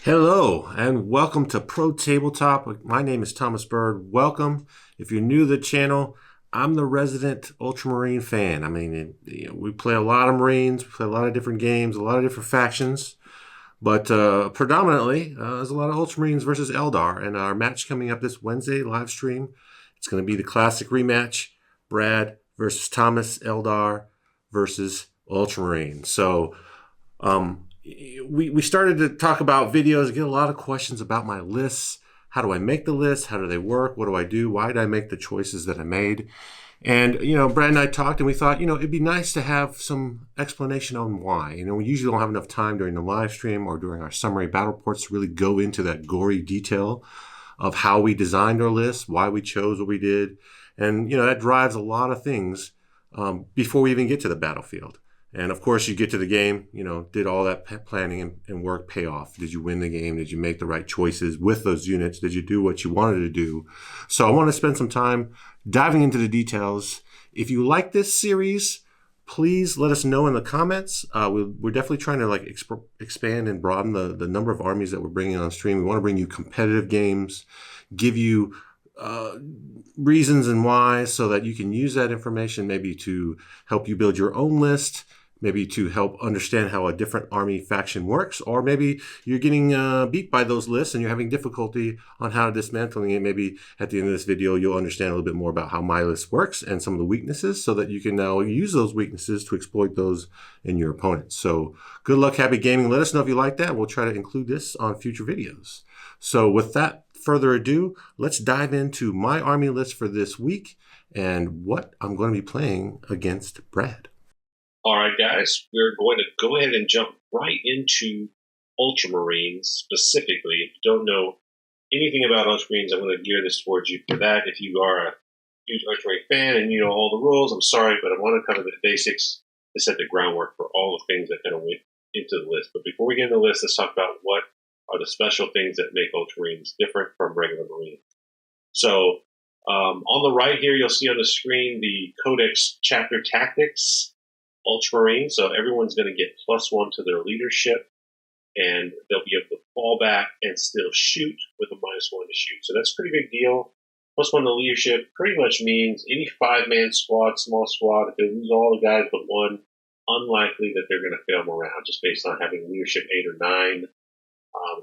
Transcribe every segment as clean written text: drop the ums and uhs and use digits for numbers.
Hello and welcome to Pro Tabletop. My name is Thomas Bird. Welcome. If you're new to the channel, I'm the resident Ultramarine fan. I mean, we play a lot of Marines, we play a lot of different games, a lot of different factions, but predominantly there's a lot of Ultramarines versus Eldar. And our match coming up this Wednesday live stream, it's going to be the classic rematch: Brad versus Thomas, Eldar versus Ultramarine. So, we started to talk about videos, get a lot of questions about my lists. How do I make the lists? How do they work? What do I do? Why did I make the choices that I made? And, Brad and I talked and we thought, it'd be nice to have some explanation on why. We usually don't have enough time during the live stream or during our summary battle reports to really go into that gory detail of how we designed our lists, why we chose what we did. And, that drives a lot of things before we even get to the battlefield. And of course, you get to the game, did all that planning and work pay off? Did you win the game? Did you make the right choices with those units? Did you do what you wanted to do? So I want to spend some time diving into the details. If you like this series, please let us know in the comments. We're definitely trying to expand and broaden the number of armies that we're bringing on stream. We want to bring you competitive games, give you reasons and why, so that you can use that information maybe to help you build your own list, maybe to help understand how a different army faction works, or maybe you're getting beat by those lists and you're having difficulty on how dismantling it. Maybe at the end of this video, you'll understand a little bit more about how my list works and some of the weaknesses, so that you can now use those weaknesses to exploit those in your opponents. So good luck, happy gaming. Let us know if you like that. We'll try to include this on future videos. So with that further ado, let's dive into my army list for this week and what I'm going to be playing against Brad. All right, guys, we're going to go ahead and jump right into Ultramarines specifically. If you don't know anything about Ultramarines, I'm going to gear this towards you for that. If you are a huge Ultramarine fan and you know all the rules, I'm sorry, but I want to cover the basics to set the groundwork for all the things that kind of went into the list. But before we get into the list, let's talk about what are the special things that make Ultramarines different from regular Marines. So on the right here, you'll see on the screen the Codex Chapter Tactics Ultramarine. So everyone's going to get +1 to their leadership, and they'll be able to fall back and still shoot with a -1 to shoot. So that's a pretty big deal. +1 to leadership pretty much means any 5-man squad, small squad, if they lose all the guys but one, unlikely that they're going to fail morale, just based on having leadership 8 or 9.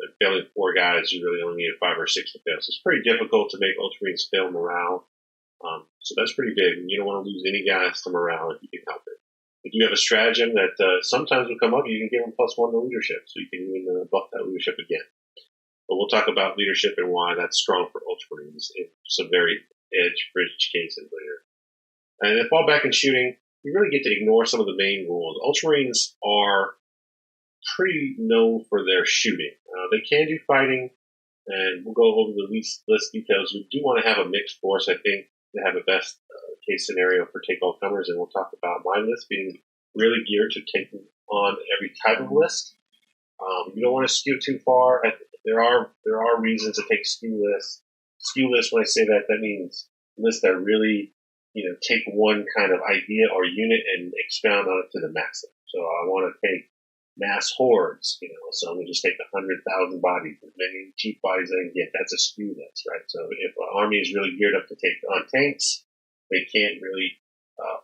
And failing 4 guys, you really only need 5 or 6 to fail. So it's pretty difficult to make Ultramarines fail morale. So that's pretty big. You don't want to lose any guys to morale if you can help it. If you have a stratagem that sometimes will come up, you can give them +1 to leadership, so you can even buff that leadership again. But we'll talk about leadership and why that's strong for Ultramarines in some very edge-rich cases later. And then fall back and shooting, you really get to ignore some of the main rules. Ultramarines are pretty known for their shooting. They can do fighting, and we'll go over the list details. We do want to have a mixed force, I think, to have a best case scenario for take all comers, and we'll talk about my list being really geared to taking on every type of list. You don't want to skew too far. There are reasons to take skew lists. Skew lists, when I say that, that means lists that really take one kind of idea or unit and expound on it to the maximum. So I want to take mass hordes, so I'm going to just take 100,000 bodies, as many cheap bodies as I can get. That's a skew list, right? So if an army is really geared up to take on tanks, they can't really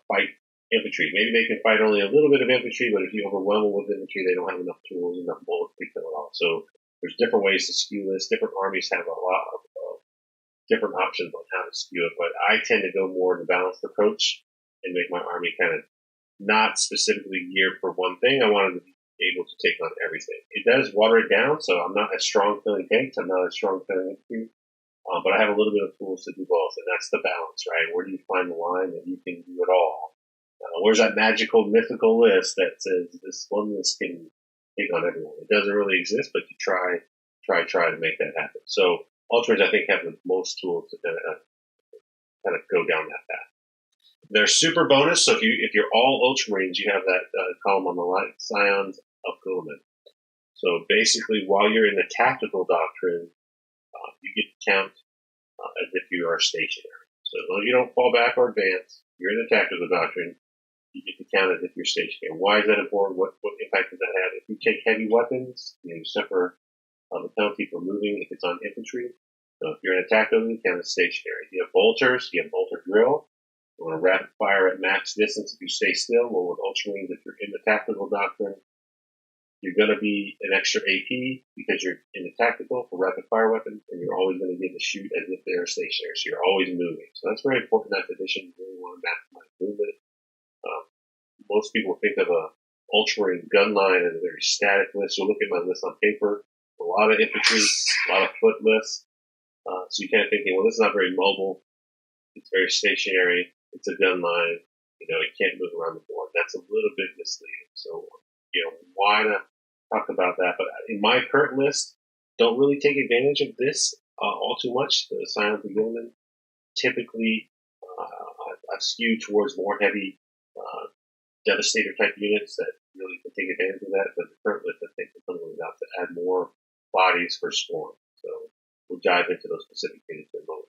fight infantry. Maybe they can fight only a little bit of infantry, but if you overwhelm them with infantry, they don't have enough tools, enough bullets to kill it all. So there's different ways to skew this. Different armies have a lot of different options on how to skew it, but I tend to go more in the balanced approach and make my army kind of not specifically geared for one thing. I wanted to be able to take on everything. It does water it down, so I'm not as strong killing tanks, I'm not as strong killing infantry, but I have a little bit of tools to do both, and that's the balance, right? Where do you find the line that you can do it all? Where's that magical, mythical list that says this one list can take on everyone? It doesn't really exist, but you try to make that happen. So Ultramarines, I think, have the most tools to kind of go down that path. They're super bonus, so if you're all Ultramarines, you have that column on the right, Scions of Gilman. So basically, while you're in the tactical doctrine, you get to count as if you are stationary. So as long as you don't fall back or advance, you're in the tactical doctrine, you get to count as if you're stationary. Why is that important? What impact does that have? If you take heavy weapons, you suffer The penalty for moving if it's on infantry. So if you're in a tactical, you count as stationary. You have bolters, you have bolter drill. You want to rapid fire at max distance if you stay still. Well, with Ultramarines, if you're in the tactical doctrine, you're going to be an extra AP because you're in the tactical for rapid fire weapons, and you're always going to get to shoot as if they're stationary. So you're always moving. So that's very important in that edition. You really want to maximize movement. Most people think of a Ultramarine gun line as a very static list. You'll look at my list on paper. A lot of infantry, a lot of foot lists. So you kind of thinking, well, this is not very mobile. It's very stationary. It's a gun line. You know, it can't move around the board. That's a little bit misleading. So, you know, why not talk about that? But in my current list, don't really take advantage of this all too much. The Silent of Gilman. Typically, I've skewed towards more heavy Devastator type units that really can take advantage of that. But the current list, I think, is going to have to add more bodies for Storm. So we'll dive into those specific units in a moment.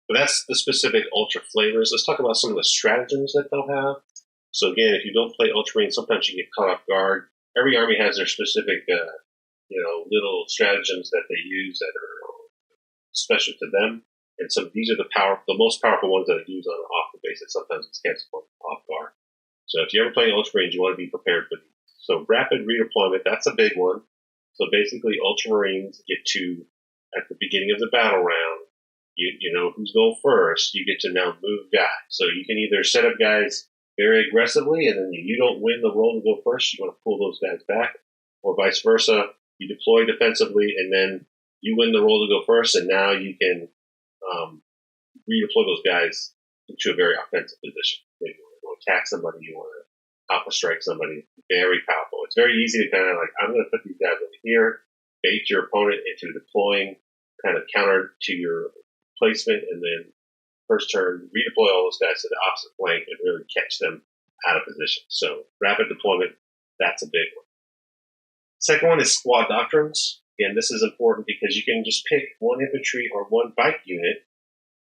But that's the specific Ultra flavors. Let's talk about some of the stratagems that they'll have. So again, if you don't play Ultramarine, sometimes you get caught off guard. Every army has their specific, little stratagems that they use that are special to them. And so these are the most powerful ones that are used on an off the basis. Sometimes it's catches off guard. So if you ever play Ultramarines, you want to be prepared for these. So rapid redeployment, that's a big one. So basically, Ultramarines get to, at the beginning of the battle round, you know who's going first. You get to now move guys. So you can either set up guys very aggressively, and then you don't win the roll to go first. You want to pull those guys back, or vice versa. You deploy defensively, and then you win the roll to go first, and now you can redeploy those guys into a very offensive position. Maybe you want to attack somebody, you want to alpha strike somebody. Very powerful. It's very easy to kind of like, I'm going to put these guys over here, bait your opponent into deploying, kind of counter to your placement, and then first turn, redeploy all those guys to the opposite flank and really catch them out of position. So rapid deployment, that's a big one. Second one is squad doctrines. Again, this is important because you can just pick one infantry or one bike unit.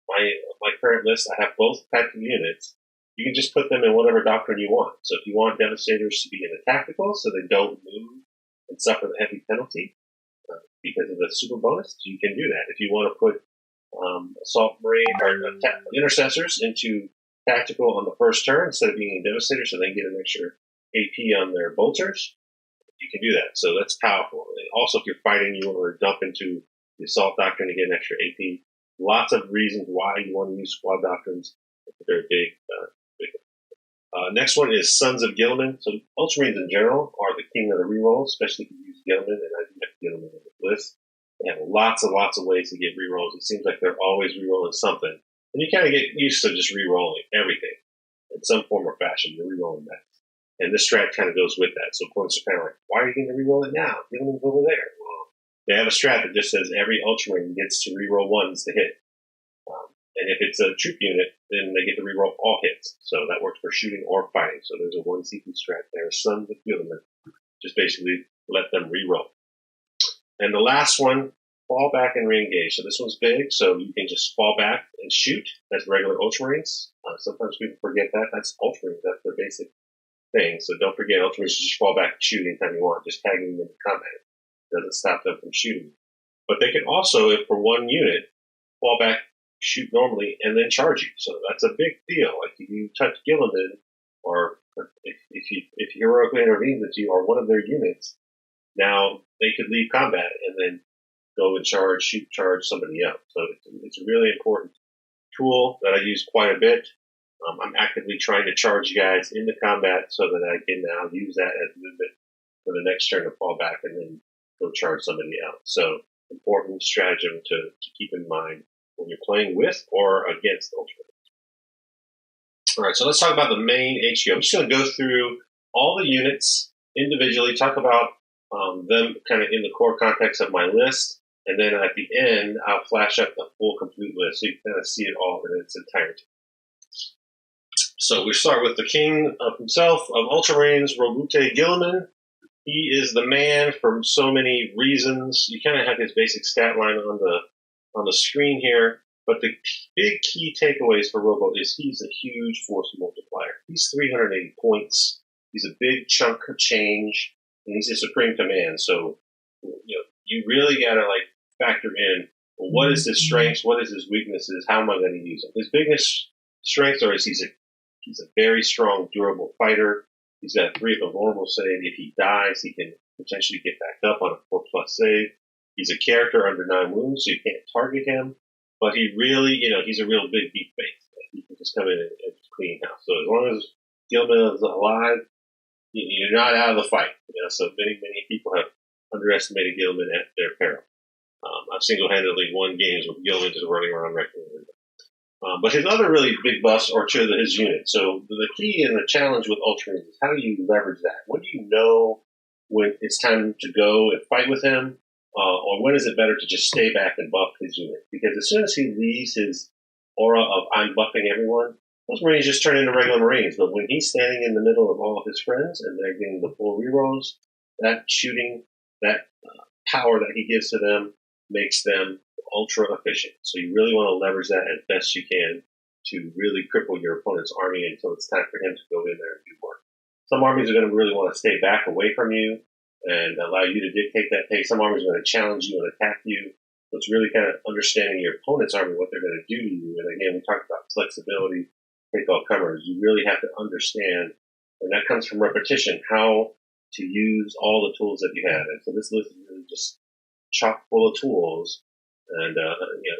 My current list, I have both types of units. You can just put them in whatever doctrine you want. So if you want Devastators to be in the tactical so they don't move and suffer the heavy penalty because of the super bonus, you can do that. If you want to put Assault Marine or Intercessors into tactical on the first turn instead of being in Devastator so they get an extra AP on their bolters, you can do that. So that's powerful. Also, if you're fighting, you want to dump into the Assault Doctrine to get an extra AP. Lots of reasons why you want to use squad doctrines. They're big. Next one is Sons of Gilman. So Ultramarines in general are the king of the rerolls, especially if you use Gilman, and I do have Gilman on the list. They have lots and lots of ways to get rerolls. It seems like they're always rerolling something. And you kind of get used to just rerolling everything in some form or fashion. You're rerolling that. And this strat kind of goes with that. So opponents are kind of like, why are you going to reroll it now? Gilman's over there. Well, they have a strat that just says every Ultramarine gets to reroll ones to hit. And if it's a troop unit, then they get to reroll all hits. So that works for shooting or fighting. So there's a one CP strat there. Sons of Gilman. Just basically let them reroll. And the last one, fall back and reengage. So this one's big, so you can just fall back and shoot as regular Ultramarines. Sometimes people forget that. That's Ultramarines. That's their basic thing. So don't forget, Ultramarines just fall back and shoot anytime you want, just tagging them in combat. It doesn't stop them from shooting. But they can also, if for one unit, fall back, shoot normally, and then charge you. So that's a big deal. Like if you touch Gilliman, or if he heroically intervenes with you or one of their units, now they could leave combat and then go and shoot charge somebody else. So it's a really important tool that I use quite a bit. I'm actively trying to charge guys into combat so that I can now use that as movement for the next turn to fall back and then go charge somebody else. So important stratagem to keep in mind when you're playing with or against Ultramarines. All right, so let's talk about the main HQ. I'm just going to go through all the units individually, talk about them kind of in the core context of my list, and then at the end, I'll flash up the full complete list so you can kind of see it all in its entirety. So we start with the king of himself, of Ultramarines, Roboute Gilliman. He is the man for so many reasons. You kind of have his basic stat line on the screen here, but the big key takeaways for Robo is he's a huge force multiplier. He's 380 points. He's a big chunk of change, and he's a supreme command. So you really got to like factor in, well, what is his strengths, what is his weaknesses, how am I going to use him? His biggest strengths are he's a very strong, durable fighter. He's got 3 of a normal save. If he dies, he can potentially get back up on a 4+ save. He's a character under 9 wounds, so you can't target him. But he really, he's a real big beat face. He can just come in and clean house. So as long as Gilman is alive, you're not out of the fight. So many people have underestimated Gilman at their peril. I've single-handedly won games with Gilman just running around wrecking everything. But his other really big buffs are to his unit. So the key and the challenge with Ultramarines is how do you leverage that? When do you know when it's time to go and fight with him? Or when is it better to just stay back and buff his unit? Because as soon as he leaves his aura of I'm buffing everyone, those Marines just turn into regular Marines. But when he's standing in the middle of all of his friends and they're getting the full rerolls, that shooting, that power that he gives to them makes them ultra efficient. So you really want to leverage that as best you can to really cripple your opponent's army until it's time for him to go in there and do work. Some armies are going to really want to stay back away from you and allow you to dictate that pace. Some armies are going to challenge you and attack you. So it's really kind of understanding your opponent's army, what they're going to do to you. And again, we talked about flexibility, take all comers. You really have to understand, and that comes from repetition, how to use all the tools that you have. And so this list is really just chock full of tools. And,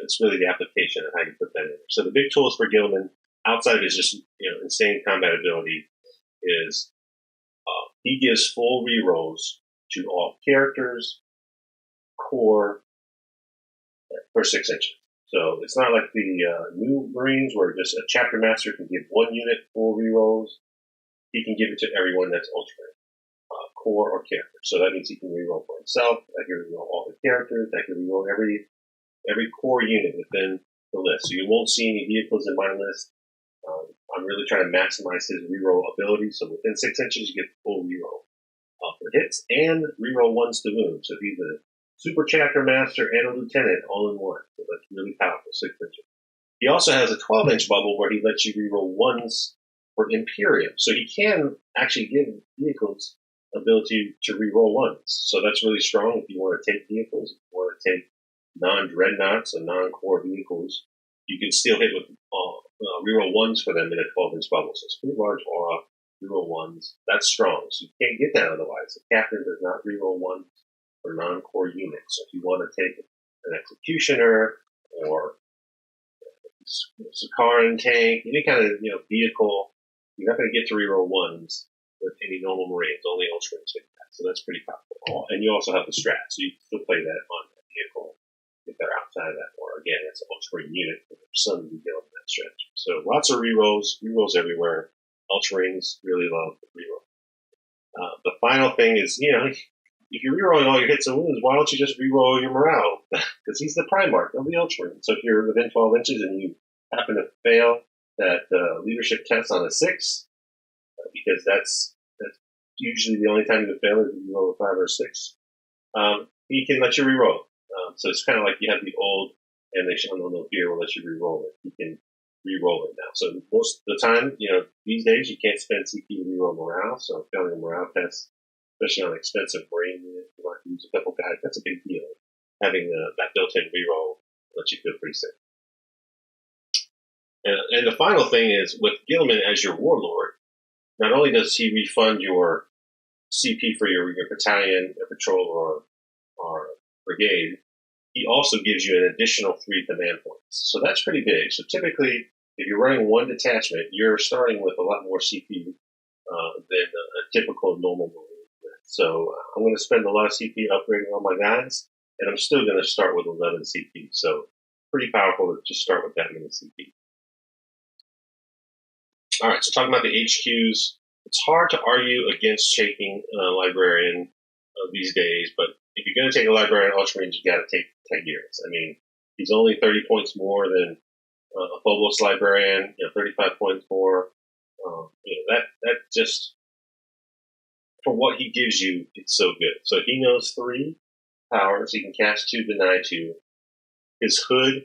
it's really the application of how you put that in. So the big tools for Gilman, outside of his just, insane combat ability, is he gives full rerolls to all characters, core, for 6 inches. So it's not like the new Marines where just a chapter master can give one unit full rerolls. He can give it to everyone that's Ultramarine, core or character. So that means he can reroll for himself. That can reroll all the characters. That can reroll every core unit within the list. So you won't see any vehicles in my list. I'm really trying to maximize his reroll ability. So within 6 inches, you get full reroll for hits and reroll 1s to wound. So he's a super chapter master and a lieutenant all in one. So that's really powerful, 6 inches. He also has a 12-inch bubble where he lets you reroll 1s for Imperium. So he can actually give vehicles ability to reroll 1s. So that's really strong if you want to take vehicles, if you want to take non-dreadnoughts and non-core vehicles. You can still hit with reroll 1s for them in a 12-inch bubble. So it's pretty large aura, reroll 1s. That's strong. So you can't get that otherwise. The captain does not reroll 1s for non-core units. So if you want to take an executioner or Sakaran tank, any kind of vehicle, you're not going to get to reroll 1s with any normal Marines. Only Ultramarines get that. So that's pretty powerful. And you also have the strat, so you can still play that on that vehicle if they're outside of that. Or again, it's an Ultramarine unit for some detail in that strategy. So lots of rerolls everywhere. Ultramarines really love the reroll. The final thing is, if you're rerolling all your hits and wounds, why don't you just reroll your morale? Because he's the Primarch of the Ultramarine. So if you're within 12 inches and you happen to fail that leadership test on a 6, because that's usually the only time you would fail is if you roll a 5 or a 6, he can let you reroll. So it's kind of like you have the old animation on the little gear will let you reroll it. You can reroll it now. So most of the time, these days you can't spend CP to reroll morale. So failing a morale test, especially on an expensive Marine unit, you want to use a couple guys. That's a big deal. Having that built-in reroll lets you feel pretty safe. And the final thing is with Gilman as your warlord, not only does he refund your CP for your battalion, or patrol, or brigade, he also gives you an additional 3 command points. So that's pretty big. So typically, if you're running one detachment, you're starting with a lot more CP than a typical normal Marine. So I'm going to spend a lot of CP upgrading all my guys, and I'm still going to start with 11 CP. So pretty powerful to just start with that many CP. All right, so talking about the HQs, it's hard to argue against taking Librarian these days, but if you're going to take a Librarian Ultramarines, you got to take Tigurius. I mean, he's only 30 points more than a Phobos Librarian, 35 points more. That just, for what he gives you, it's so good. So he knows 3 powers. He can cast 2, deny 2. His Hood,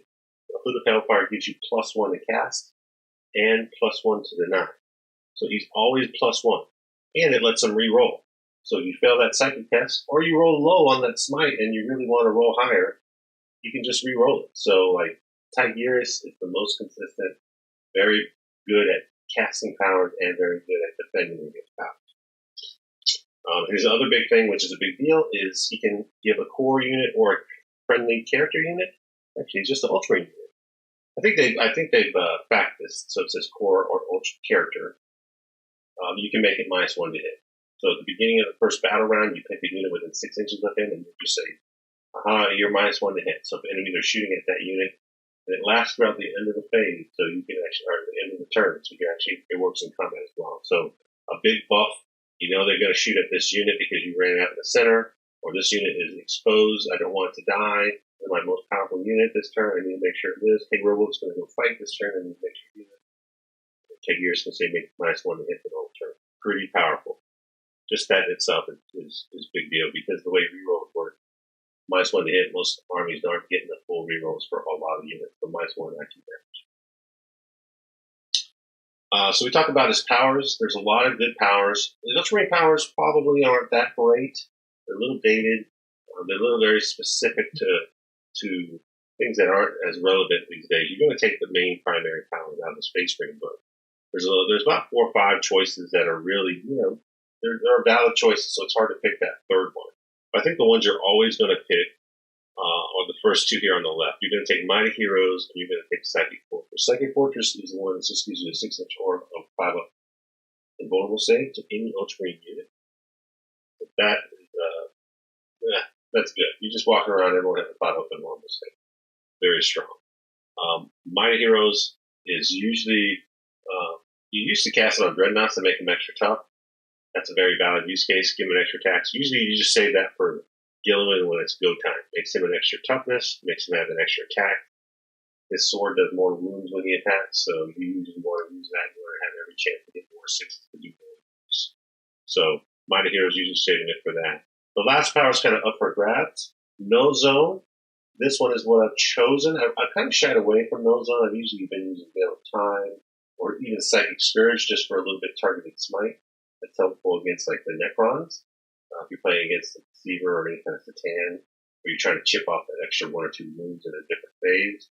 the Hood of Hellfire, gives you +1 to cast and +1 to deny. So he's always +1. And it lets him re-roll. So if you fail that psychic test, or you roll low on that smite and you really want to roll higher, you can just re-roll it. So like Tigurius is the most consistent, very good at casting powers and very good at defending against powers. Here's the other big thing, which is a big deal, is he can give a core unit or a friendly character unit. Actually, just an Ultramarine unit. I think they've backed this, so it says core or ultra character. You can make it -1 to hit. So at the beginning of the first battle round, you pick a unit within 6 inches of him, and you just say, you're -1 to hit. So if enemies are shooting at that unit, and it lasts throughout the end of the phase, so you can actually, or the end of the turn, so you can actually, it works in combat as well. So a big buff, you know they're going to shoot at this unit because you ran out in the center, or this unit is exposed, I don't want it to die, they're my most powerful unit this turn, I need to make sure it is. Hey, Roboute's going to go fight this turn, and make sure you take yours can say make -1 to hit the whole turn. Pretty powerful. Just that in itself is a big deal, because the way rerolls work, -1 to hit, most armies aren't getting the full rerolls for a lot of units, but -1 actually damage. So we talk about his powers. There's a lot of good powers. The Ultramarine powers probably aren't that great. They're a little dated. They're a little very specific to things that aren't as relevant these days. You're going to take the main primary powers out of the Space Marine book. There's about 4 or 5 choices that are really, they're valid choices, so it's hard to pick that third one. But I think the ones you're always going to pick are the first 2 here on the left. You're going to take Mighty Heroes, and you're going to take Psychic Fortress. Psychic Fortress is the one that just gives you a 6-inch orb of 5-up invulnerable save to any Ultramarine unit. But that is, that's good. You just walk around, everyone has a 5-up invulnerable save. Very strong. Mighty Heroes is usually, you used to cast it on Dreadnoughts to make them extra tough. That's a very valid use case. Give them an extra attack. Usually you just save that for Gilman when it's go time. Makes him an extra toughness, makes him have an extra attack. His sword does more wounds when he attacks, so you usually want to use that in order to have every chance to get more 6s to do more wounds. So Mighty Heroes usually saving it for that. The last power is kind of up for grabs. Nullzone. This one is what I've chosen. I've kind of shied away from Nullzone. I've usually been using Veil of Time or even Psychic Scourge just for a little bit targeted smite. That's helpful against like the Necrons. If you're playing against the Deceiver or any kind of Satan, or you're trying to chip off that extra 1 or 2 wounds in a different phase,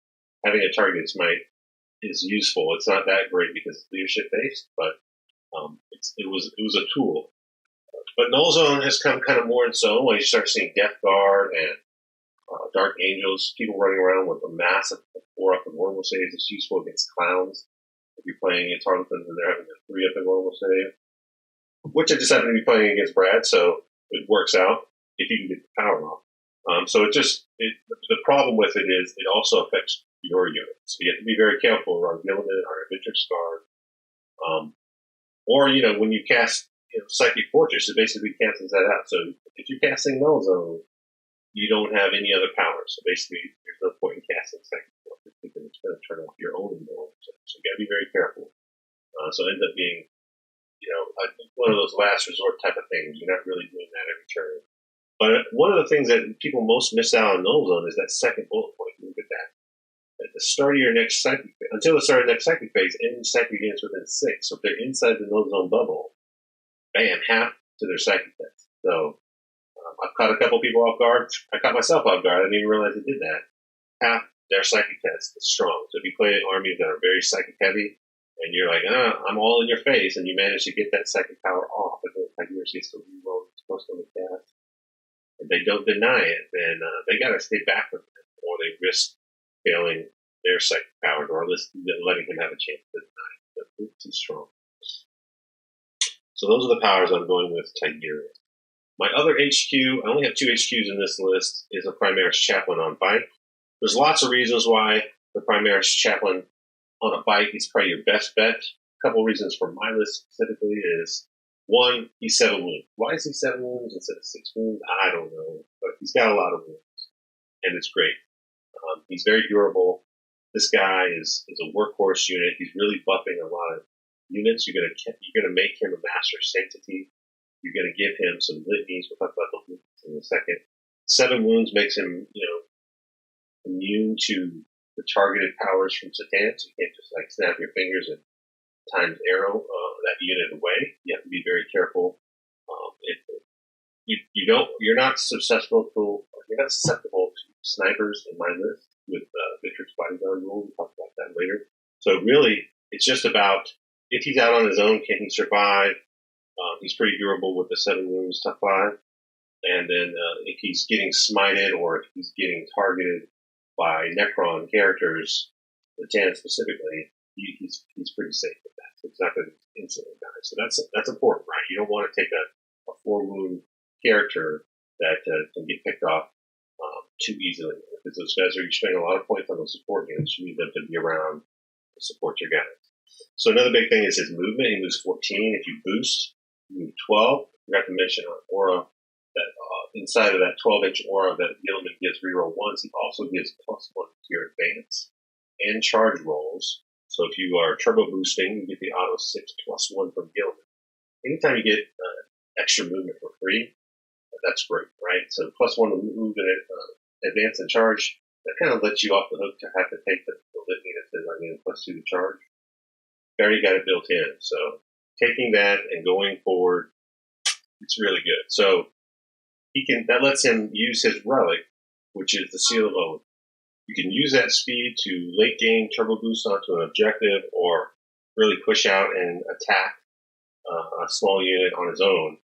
having a targeted smite is useful. It's not that great because it's leadership based, but it was a tool. But Nullzone has come kind of more in zone when you start seeing Death Guard and Dark Angels, people running around with a massive 4-up invulnerable saves. It's useful against clowns. If you're playing against Harlequins and they're having a 3-up invulnerable save, which I just happen to be playing against Brad, so it works out if you can get the power off. So the problem with it is it also affects your unit. So you have to be very careful around Gilman or Victrix Guard. Or, when you cast Psychic Fortress, it basically cancels that out. So if you're casting Nullzone, you don't have any other powers. So basically, there's no point in casting Psychic Fortress because it's going to turn off your own invulnerable. So you got to be very careful. So it ends up being I think one of those last resort type of things. You're not really doing that every turn. But one of the things that people most miss out on Nullzone is that second bullet point. Look at that. At the start of your next psychic phase, until the start of the next psychic phase, any psychic units within 6. So if they're inside the Nullzone bubble, bam, half to their psychic test. So I've caught a couple people off guard. I caught myself off guard. I didn't even realize I did that. Half their psychic test is strong. So if you play armies that are very psychic heavy, and you're like, I'm all in your face, and you manage to get that psychic power off, but then Tigurius gets to reroll it's supposed to cast. If they don't deny it, then they got to stay back with it, or they risk failing their psychic power, or letting him have a chance to deny it. It's too strong. So those are the powers I'm going with Tigurius. My other HQ, I only have 2 HQs in this list, is a Primaris Chaplain on bike. There's lots of reasons why the Primaris Chaplain on a bike is probably your best bet. A couple reasons for my list specifically is, 1, he's 7 wounds. Why is he 7 wounds instead of 6 wounds? I don't know, but he's got a lot of wounds, and it's great. He's very durable. This guy is a workhorse unit. He's really buffing a lot of units. You're gonna make him a master of Sanctity. You're gonna give him some litanies. We'll talk about those litanies in a second. 7 wounds makes him, immune to the targeted powers from Satan. So you can't just snap your fingers and times arrow that unit away. You have to be very careful. you're not susceptible to snipers in my list with Victrix bodyguard rule. We'll talk about that later. So really, it's just about if he's out on his own, can he survive? He's pretty durable with the 7 wounds, tough 5. And then if he's getting smited or if he's getting targeted by Necron characters, Litanies specifically, he's pretty safe with that. So he's not going to instantly die. So that's important, right? You don't want to take a 4 wound character that can get picked off too easily. Because those guys you're spending a lot of points on those support units. You need them to be around to support your guys. So another big thing is his movement. He moves 14. If you boost, you move 12. I forgot to mention on Aura that inside of that 12-inch aura that Gilman gives reroll ones, he also gives +1 to your advance and charge rolls. So if you are turbo boosting, you get the auto 6 +1 from Gilman. Anytime you get extra movement for free, that's great, right? So +1 to move and advance and charge, that kind of lets you off the hook to have to take the litany that says I need a +2 to charge. You already got it built in. So taking that and going forward, it's really good. So that lets him use his relic, which is the Seal of Oath. You can use that speed to late game turbo boost onto an objective or really push out and attack a small unit on his own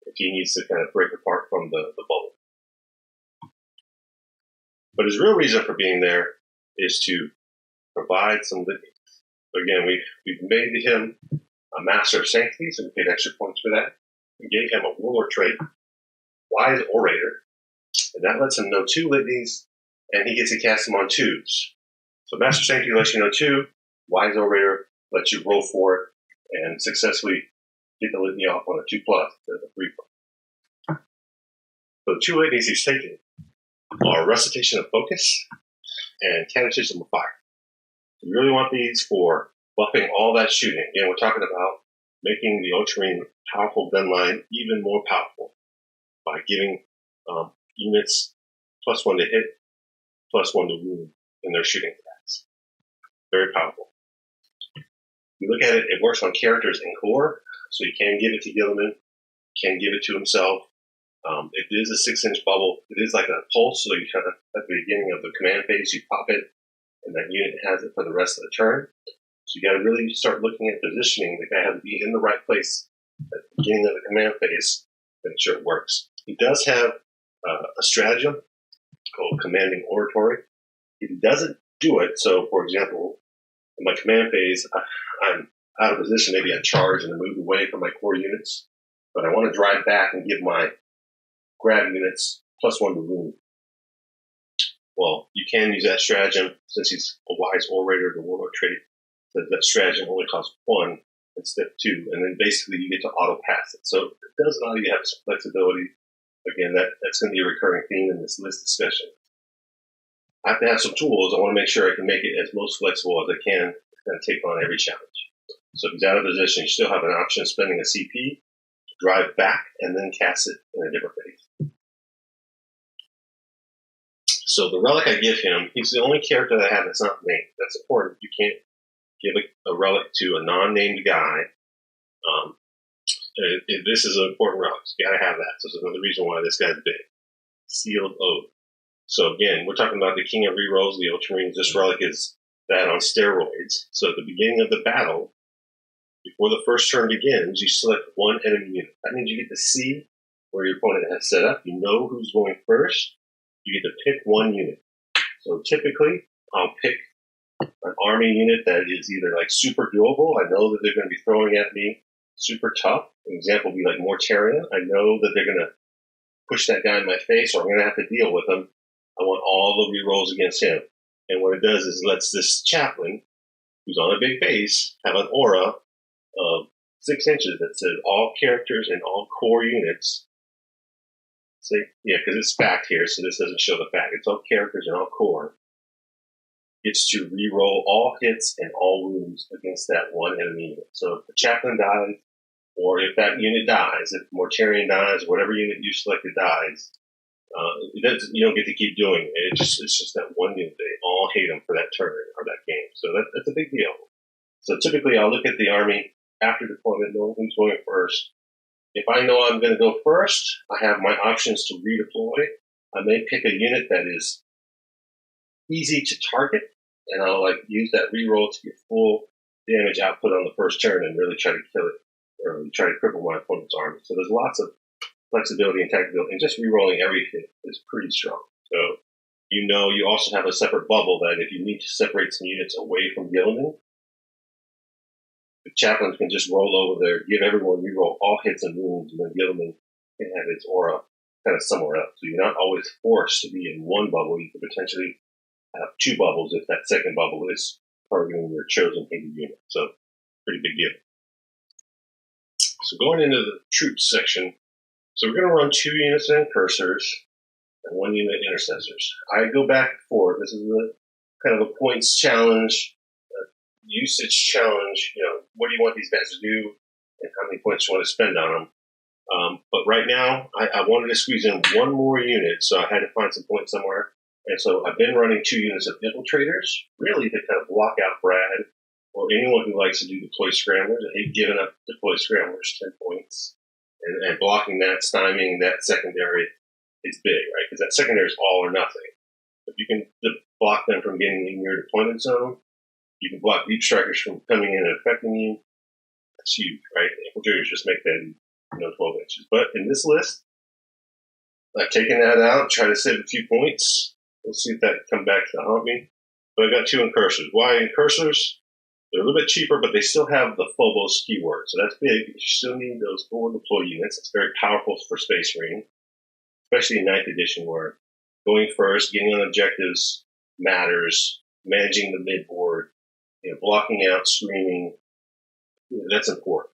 if he needs to kind of break apart from the bubble. But his real reason for being there is to provide some litanies. So again, we've made him a Master of Sanctity, so we paid extra points for that. We gave him a Warlord trait, Wise Orator, and that lets him know 2 litanies, and he gets to cast them on 2s. So Master of Sanctity lets you know 2, Wise Orator lets you roll for it, and successfully get the litany off on a 2+ instead of a 3+. So the 2 litanies he's taking are Recitation of Focus and Catechism of Fire. You really want these for buffing all that shooting. Again, we're talking about making the Ultramarine powerful gun line even more powerful by giving units +1 to hit, +1 to wound in their shooting attacks. Very powerful. You look at it, it works on characters in core, so you can give it to Gilliman, can give it to himself. It is a 6-inch bubble. It is like a pulse, so you kind of, at the beginning of the command phase, you pop it, and that unit has it for the rest of the turn. So you got to really start looking at positioning. The guy has to be in the right place at the beginning of the command phase to make sure it works. He does have a stratagem called Commanding Oratory. If he doesn't do it, so for example, in my command phase, I'm out of position, maybe I charge and move away from my core units, but I want to drive back and give my grab units +1 to wound. Well, you can use that stratagem since he's a Wise Orator, the Warlord trait. That stratagem only costs 1 instead of 2, and then basically you get to auto pass it. So it does allow you to have some flexibility. Again, that's going to be a recurring theme in this list discussion. I have to have some tools. I want to make sure I can make it as most flexible as I can and take on every challenge. So if he's out of position, you still have an option of spending a CP to drive back and then cast it in a different phase. So the relic I give him, he's the only character that I have that's not named. That's important. You can't give a relic to a non-named guy. This is an important relic. You got to have that. So there's another reason why this guy's big. Sealed Oath. So again, we're talking about the King of Rerolls, the Ultramarines. This relic is that on steroids. So at the beginning of the battle, before the first turn begins, you select 1 enemy unit. That means you get to see where your opponent has set up. You know who's going first. You get to pick 1 unit. So typically, I'll pick an army unit that is either like super doable. I know that they're going to be throwing at me super tough. An example would be like Mortaria. I know that they're going to push that guy in my face, or I'm going to have to deal with him. I want all the rerolls against him. And what it does is it lets this chaplain, who's on a big base, have an aura of 6 inches that says all characters and all core units. See? Yeah, because it's fact here, so this doesn't show the fact. It's all characters and all core. It's to reroll all hits and all wounds against that 1 enemy unit. So if the chaplain dies, or if that unit dies, if Mortarian dies, whatever unit you selected dies, you don't get to keep doing it. It's just that 1 unit. They all hate him for that turn or that game. So that's a big deal. So typically I'll look at the army after deployment, know who's going first, If I know I'm going to go first, I have my options to redeploy. I may pick a unit that is easy to target, and I'll use that reroll to get full damage output on the first turn and really try to kill it, or really try to cripple my opponent's army. So there's lots of flexibility and tacticability, and just rerolling every hit is pretty strong. So you also have a separate bubble that if you need to separate some units away from Gilman, the chaplains can just roll over there, give everyone reroll all hits and wounds, and then Gilman can have its aura kind of somewhere else. So you're not always forced to be in one bubble. You could potentially have two bubbles if that second bubble is targeting your chosen hated unit. So pretty big deal. So going into the troops section, so we're going to run 2 units of Incursors and 1 unit of Intercessors. I go back and forth. This is kind of a points challenge, usage challenge. What do you want these guys to do, and how many points you want to spend on them? But right now, I wanted to squeeze in 1 more unit, so I had to find some points somewhere. And so I've been running 2 units of Infiltrators, really to kind of block out Brad or anyone who likes to do deploy scramblers. I hate giving up deploy scramblers 10 points. And blocking that, stymieing that secondary is big, right? Because that secondary is all or nothing. If you can block them from getting in your deployment zone, you can block deep strikers from coming in and affecting you. That's huge, right? Infiltrators just make that 12 inches. But in this list, I've taken that out, try to save a few points. We'll see if that can come back to haunt me. But I got 2 Incursors. Why Incursors? They're a little bit cheaper, but they still have the Phobos keyword. So that's big because you still need those forward deploy units. It's very powerful for Space Marine, especially in 9th edition, where going first, getting on objectives matters, managing the mid-board, blocking out, screening, that's important.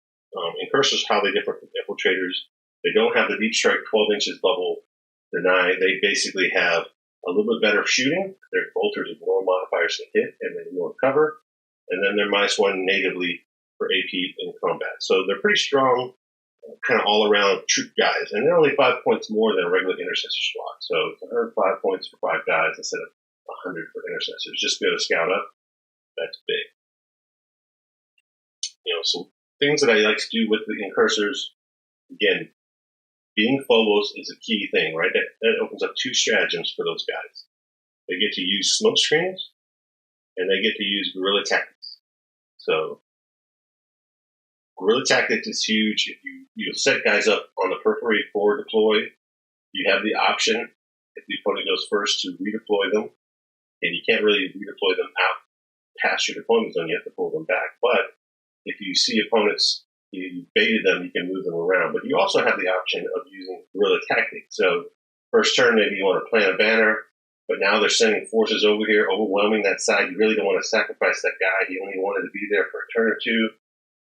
Incursors, how they differ from Infiltrators, they don't have the deep strike 12 inches bubble deny. They basically have a little bit better shooting. Their bolters with more modifiers to hit and then more cover. And then they're -1 natively for AP in combat. So they're pretty strong, kind of all-around troop guys. And they're only 5 points more than a regular Intercessor squad. So it's 105 points for 5 guys instead of 100 for Intercessors. Just to be able to scout up, that's big. So things that I like to do with the Incursors, again, being Phobos is a key thing, right? That opens up 2 stratagems for those guys. They get to use smoke screens, and they get to use guerrilla tactics. So guerrilla tactics is huge. If you set guys up on the periphery for deploy, you have the option, if the opponent goes first, to redeploy them. And you can't really redeploy them out past your deployment zone. You have to pull them back. But if you see opponents, you baited them, you can move them around. But you also have the option of using guerrilla tactics. So first turn, maybe you want to plant a banner, but now they're sending forces over here, overwhelming that side. You really don't want to sacrifice that guy. He only wanted to be there for a turn or 2.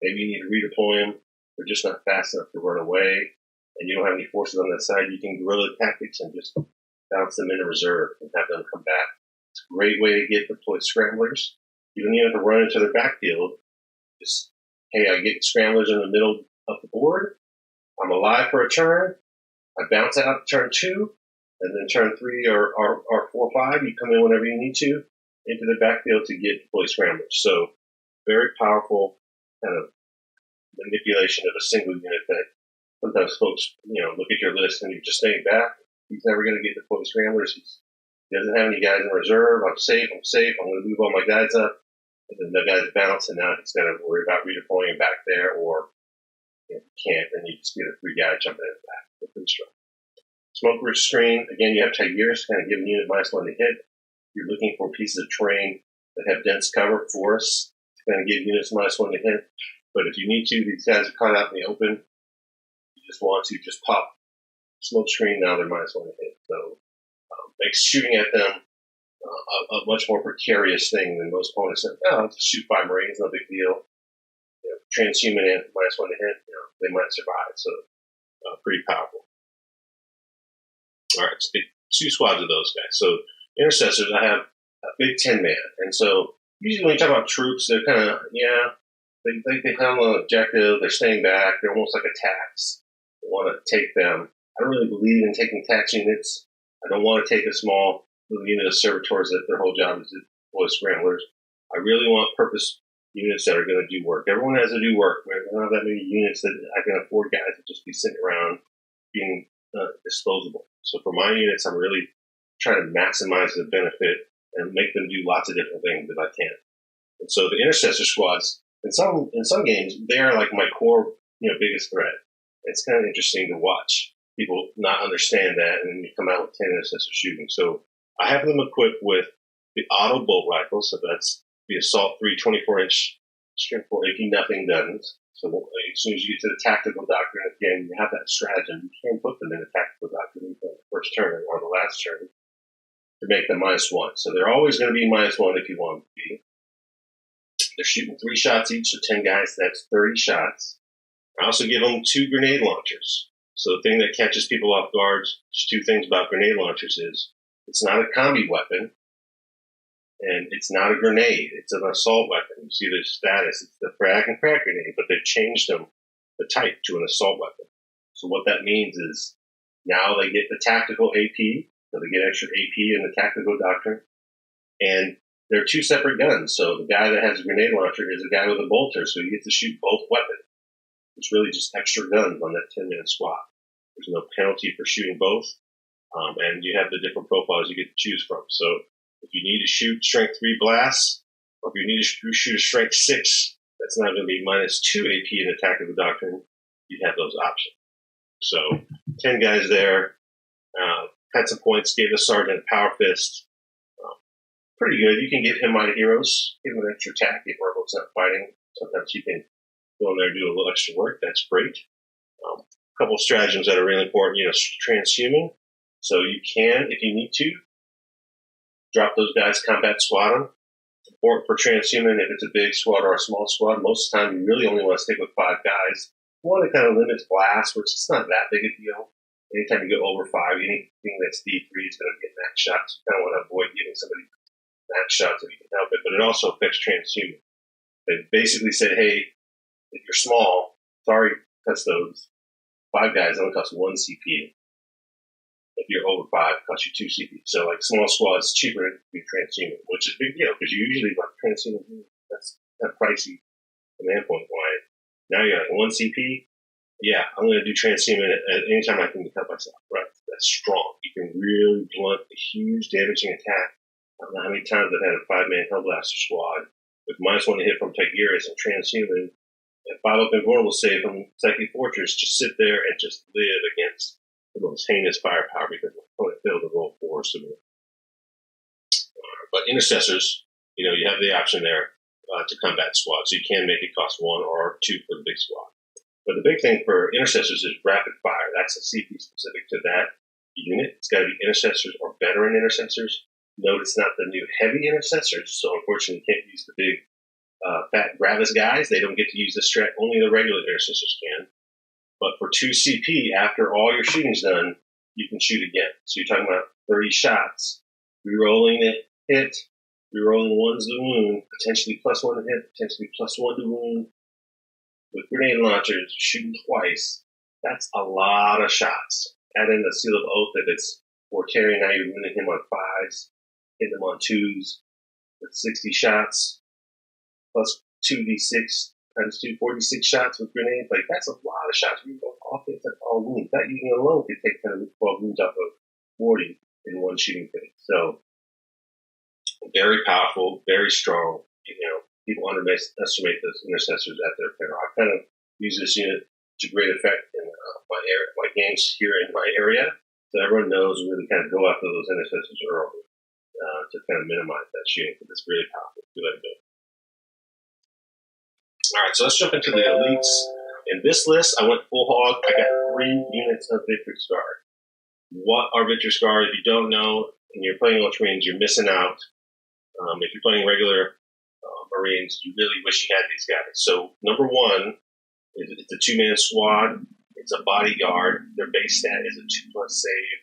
Maybe you need to redeploy him. They're just not fast enough to run away, and you don't have any forces on that side. You can guerrilla tactics and just bounce them into reserve and have them come back. It's a great way to get deployed scramblers. You don't even have to run into their backfield. Just, hey, I get scramblers in the middle of the board. I'm alive for a turn. I bounce out turn 2, and then turn 3 or 4, 5. You come in whenever you need to into the backfield to get deployed scramblers. So very powerful kind of manipulation of a single unit that sometimes folks, look at your list and you're just staying back. He's never going to get deployed scramblers. He doesn't have any guys in reserve. I'm safe. I'm going to move all my guys up. And then the guys bounce, and now he's got to worry about redeploying back there, or can't, then you just get a 3 guy jumping in the back. They're pretty strong. Smoke rich screen, again, you have Tigurius, kind of giving unit -1 to hit. You're looking for pieces of terrain that have dense cover, forests, to kind of give units -1 to hit. But if you need to, these guys are caught out in the open. You just want to just pop smoke screen, now they're -1 to hit. So makes shooting at them a much more precarious thing than most opponents say. Oh, just shoot 5 Marines, no big deal. Transhuman in -1 to hit, they might survive. So pretty powerful. All right, so 2 squads of those guys. So Intercessors, I have a big 10-man. And so usually when you talk about troops, they're kind of, they have an objective, they're staying back, they're almost like attacks. They want to take them. I don't really believe in taking tax units. I don't want to take a small little unit of servitors that their whole job is to deploy scramblers. I really want units that are going to do work. Everyone has to do work. We don't have that many units that I can afford guys to just be sitting around being disposable. So for my units, I'm really trying to maximize the benefit and make them do lots of different things if I can. And so the Intercessor Squads, in some games, they are like my core, biggest threat. It's kind of interesting to watch people not understand that, and then you come out with 10 Intercessors shooting. So I have them equipped with the auto bolt rifles, so that's the Assault 3 24-inch strength 4 AP nothing guns. So as soon as you get to the Tactical Doctrine, again, you have that stratagem. You can put them in the Tactical Doctrine on the first turn or the last turn to make them -1. So they're always going to be -1 if you want them to be. They're shooting 3 shots each, so 10 guys, that's 30 shots. I also give them 2 grenade launchers. So the thing that catches people off guard, just 2 things about grenade launchers is it's not a combi weapon, and it's not a grenade. It's an assault weapon. You see the status. It's the frag and crack grenade, but they've changed them, the type, to an assault weapon. So what that means is now they get the tactical AP, so they get extra AP in the Tactical Doctrine, and they're 2 separate guns. So the guy that has a grenade launcher is a guy with a bolter, so he gets to shoot both weapons. It's really just extra guns on that 10-man squad. There's no penalty for shooting both, and you have the different profiles you get to choose from. So if you need to shoot strength 3 blasts, or if you need to shoot a strength 6, that's not going to be -2 AP in the Tactical Doctrine. You have those options. So 10 guys there. Had some points, gave the Sergeant Powerfist. Pretty good. You can give him Mighty Heroes, give him an extra attack if Robo's not fighting. Sometimes you can go in there and do a little extra work. That's great. A couple of stratagems that are really important. Transhuman. So you can, if you need to, drop those guys, combat squad them. It's important for transhuman if it's a big squad or a small squad. Most of the time, you really only want to stick with 5 guys. One, it kind of limits blast, which is not that big a deal. Anytime you go over 5, anything that's D3 is going to get max shots. You kind of want to avoid giving somebody max shots if you can help it. But it also affects transhuman. They basically said, hey, if you're small, sorry, Custodes, 5 guys only cost 1 CP. If you're over 5, it costs you 2 CP. So, like, small squads, cheaper to be transhuman, which is a big deal because you usually like transhuman. That's kind of pricey command point wise. Now you're like 1 CP. Yeah, I'm going to do transhuman at any time I can help myself. Right? That's strong. You can really blunt a huge damaging attack. I don't know how many times I've had a 5-man Hellblaster squad with -1 to hit from Tigurius and transhuman. And 5 up invulnerable save from Psychic Fortress, just sit there and just live against the most heinous firepower because my opponent failed to roll 4 similar. But Intercessors, you have the option there to combat squad, so you can make it cost 1 or 2 for the big squad. But the big thing for Intercessors is rapid fire. That's a CP specific to that unit. It's got to be Intercessors or veteran Intercessors. Note it's not the new heavy Intercessors, so unfortunately you can't use the big fat Gravis guys. They don't get to use the strat. Only the regular Intercessors can. But for 2 CP, after all your shooting's done, you can shoot again. So you're talking about 30 shots, rerolling it, hit, rerolling 1s to wound, potentially +1 to hit, potentially +1 to wound. With grenade launchers, shooting twice, that's a lot of shots. Add in the Seal of Oath if it's Oratory, now you're winning him on 5s, hitting him on 2s with 60 shots, plus 2d6 times 2, 46 shots with grenades. Like, that's a lot of shots. You go offense and all wounds. That unit alone could take 10 to 12 wounds off of 40 in one shooting phase. So, very powerful, very strong. People underestimate those Intercessors at their peril. I kind of use this unit to great effect in my games here in my area. So everyone knows really kind of go after those Intercessors early to kind of minimize that shooting because it's really powerful. Good idea. All right, so let's jump into the elites. In this list, I went full hog. I got 3 units of Victrix Guard. What are Victrix Guard? If you don't know and you're playing Ultramarines, you're missing out. If you're playing regular Marines, you really wish you had these guys. So number 1 is it's a 2-man squad. It's a bodyguard. Their base stat is a 2+ save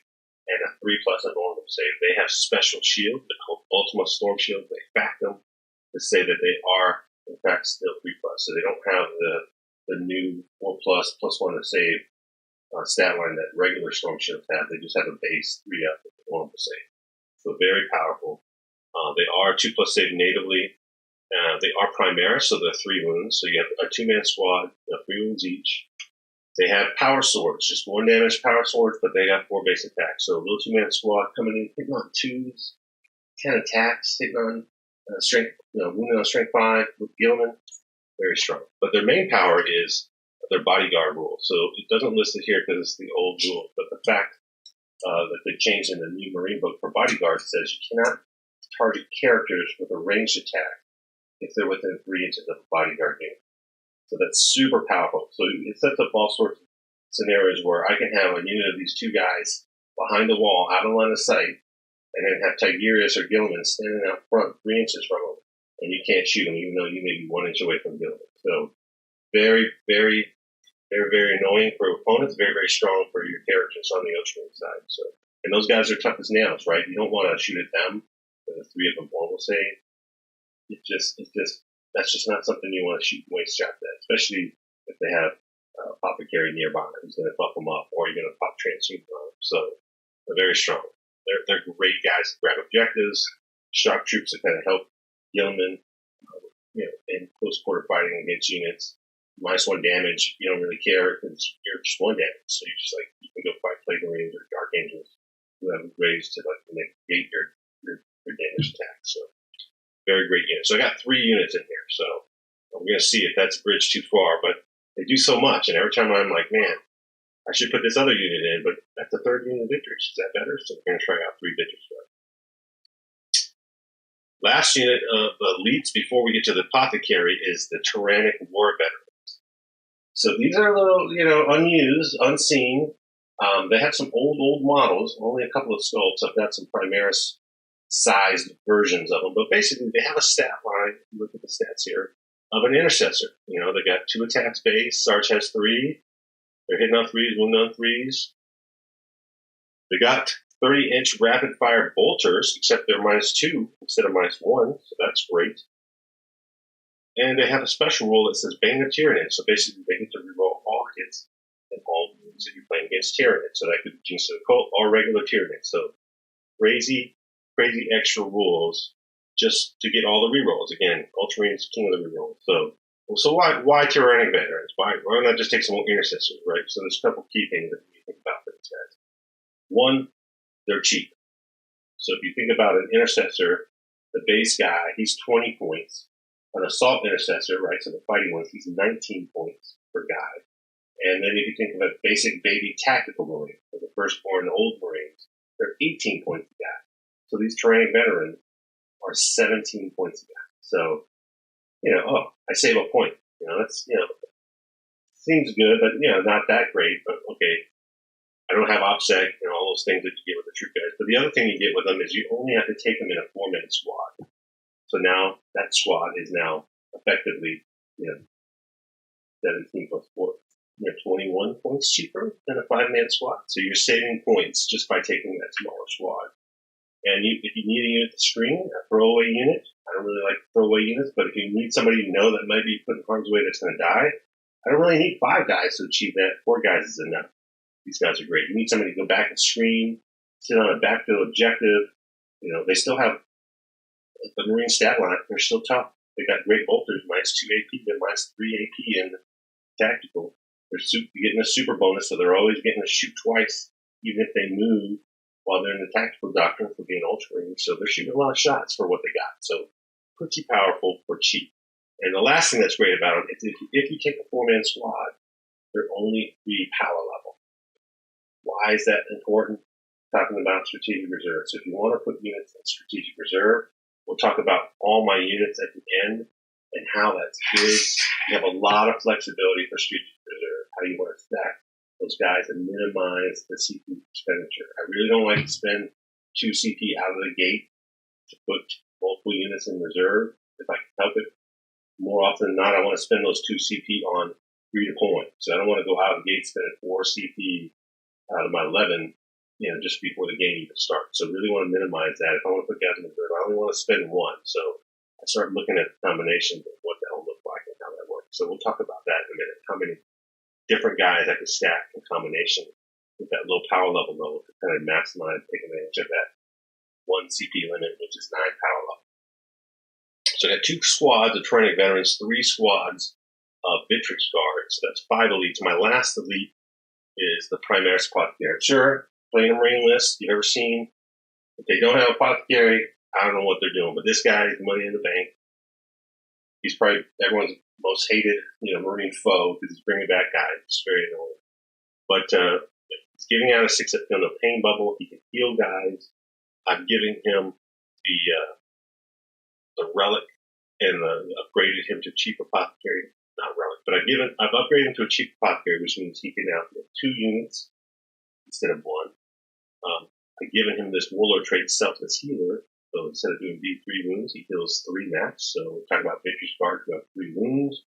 and a 3+ invulnerable save. They have special shield. They're called Ultima Storm Shield. They fact them to say that they are in fact still 3+. So they don't have the new 4+ +1 to save stat line that regular Storm Shields have. They just have a base 3 up with invulnerable save. So very powerful. They are 2+ save natively. They are Primaris, so they're 3 wounds. So you have a 2-man squad, 3 wounds each. They have power swords, just 1 damage power swords, but they got 4 base attacks. So a little 2-man squad coming in, hitting on 2s, 10 attacks, hitting on strength, wounded on strength 5 with Gilman. Very strong. But their main power is their bodyguard rule. So it doesn't list it here because it's the old rule, but the fact that they changed in the new Marine book for bodyguard says you cannot target characters with a ranged attack if they're within 3 inches of a bodyguard unit. So that's super powerful. So it sets up all sorts of scenarios where I can have a unit of these 2 guys behind the wall, out of line of sight, and then have Tigurius or Gilman standing out front 3 inches from them, and you can't shoot them even though you may be 1 inch away from Gilman. So very, very, very, very annoying for opponents, very, very strong for your characters on the Ultramarine side. So, and those guys are tough as nails, right? You don't want to shoot at them. The 3 of them will save. That's just not something you want to shoot and waste shots at, especially if they have Apothecary nearby who's going to buff them up, or you're going to pop transmute on them. So they're very strong. They're great guys to grab objectives, sharp troops to kind of help Gilman, in close quarter fighting against units. -1 damage, you don't really care because you're just 1 damage. So you can go fight Plague Marines or Dark Angels who have ways to negate your damage attack. So very great unit. So I got 3 units in here. So we're going to see if that's bridged too far, but they do so much. And every time I'm like, man, I should put this other unit in, but that's the 3rd unit of Victrix. Is that better? So we're going to try out 3 Victrix. Last unit of elites before we get to the Apothecary is the Tyrannic War Veterans. So these are a little, unused, unseen. They have some old models, only a couple of sculpts. I've got some Primaris sized versions of them, but basically they have a stat line. Look at the stats here of an Intercessor. They got 2 attacks base. Sarge has 3. They're hitting on 3s, wounding on 3s. They got 30-inch rapid fire bolters, except they're -2 instead of -1, so that's great. And they have a special rule that says Bane of Tyrannic, so basically they get to reroll all hits and all moves that you're playing against Tyrannic. So that could be Jinx of the Cult or regular Tyrannic. So crazy extra rules just to get all the rerolls. Again, Ultramarines king of the rerolls. So why Tyrannic veterans? Why not just take some more Intercessors, right? So there's a couple key things that you think about for these guys. One, they're cheap. So if you think about an Intercessor, the base guy, he's 20 points. An Assault Intercessor, right, so the fighting ones, he's 19 points per guy. And then if you think of a basic baby tactical Marine, for the firstborn old Marines, they're 18 points a guy. So these Tyrannic veterans are 17 points a guy. So, I save a point. That's, seems good, but, not that great, but okay. I don't have OPSEC, all those things that you get with the troop guys. But the other thing you get with them is you only have to take them in a 4-man squad. So now that squad is now effectively, 17 plus 4, 21 points cheaper than a 5-man squad. So you're saving points just by taking that smaller squad. And if you need a unit to screen, a throwaway unit, I don't really like throwaway units, but if you need somebody you know that might be put in harm's way that's going to die, I don't really need 5 guys to achieve that. 4 guys is enough. These guys are great. You need somebody to go back and screen, sit on a backfield objective. They still have the Marine stat line. They're still tough. They got great bolters, -2 AP, they're -3 AP in tactical. They're getting a super bonus, so they're always getting to shoot twice, even if they move while they're in the tactical doctrine for being Ultramarine. So they're shooting a lot of shots for what they got. So pretty powerful for cheap. And the last thing that's great about them is if you take a 4-man squad, they're only 3 power level. Why is that important? Talking about strategic reserve. So if you want to put units in strategic reserve, we'll talk about all my units at the end and how that's big. You have a lot of flexibility for strategic reserve, how you want to stack those guys and minimize the CP expenditure. I really don't like to spend 2 CP out of the gate to put multiple units in reserve if I can help it. More often than not, I want to spend those 2 CP on redeployment. So I don't want to go out of the gate spending 4 CP out of my 11, just before the game even starts. So really want to minimize that. If I want to put guys in reserve, I only want to spend 1. So I start looking at the combinations of what that will look like and how that works. So we'll talk about that in a minute. How many different guys I can stack in combination with that low power level to kind of maximize, take advantage of that 1 CP limit, which is 9 power level. So I got 2 squads of Tyrannic veterans, 3 squads of Victrix Guards. That's 5 elites. My last elite is the Primaris Apothecary. Sure, playing a Marine list you've ever seen. If they don't have Apothecary, I don't know what they're doing. But this guy is money in the bank. He's probably everyone's most hated, Marine foe because he's bringing back guys. It's very annoying. But he's giving out a 6-up no pain bubble. He can heal guys. I'm giving him the relic and upgraded him to chief apothecary. Not relic, but I've upgraded him to a chief apothecary, which means he can now get 2 units instead of 1. I've given him this warlord trait, Selfless Healer. So instead of doing D3 wounds, he heals 3 max. So we're talking about Victrix Guards who have 3 wounds.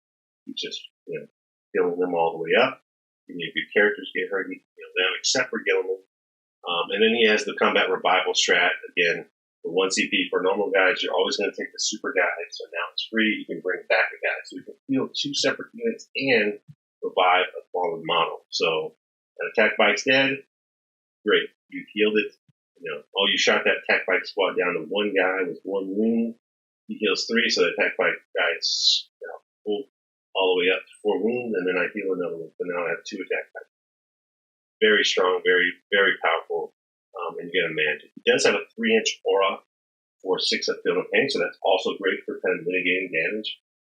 He's just healing them all the way up. Any of your characters get hurt, he can heal them, except for Gilman. And then he has the combat revival strat. Again, for 1 CP for normal guys, you're always going to take the super guy. So now it's free. You can bring back a guy. So you can heal 2 separate units and revive a fallen model. So an attack bite's dead. Great. You healed it. You shot that attack bite squad down to 1 guy with 1 wound. He heals 3, so the attack bite guy's full all the way up to 4 wounds, and then I heal another one. So now I have 2 attack bites. Very strong, very, very powerful, and you get a magic. He does have a 3-inch aura for 6-up no pain, so that's also great for kind of mitigating damage.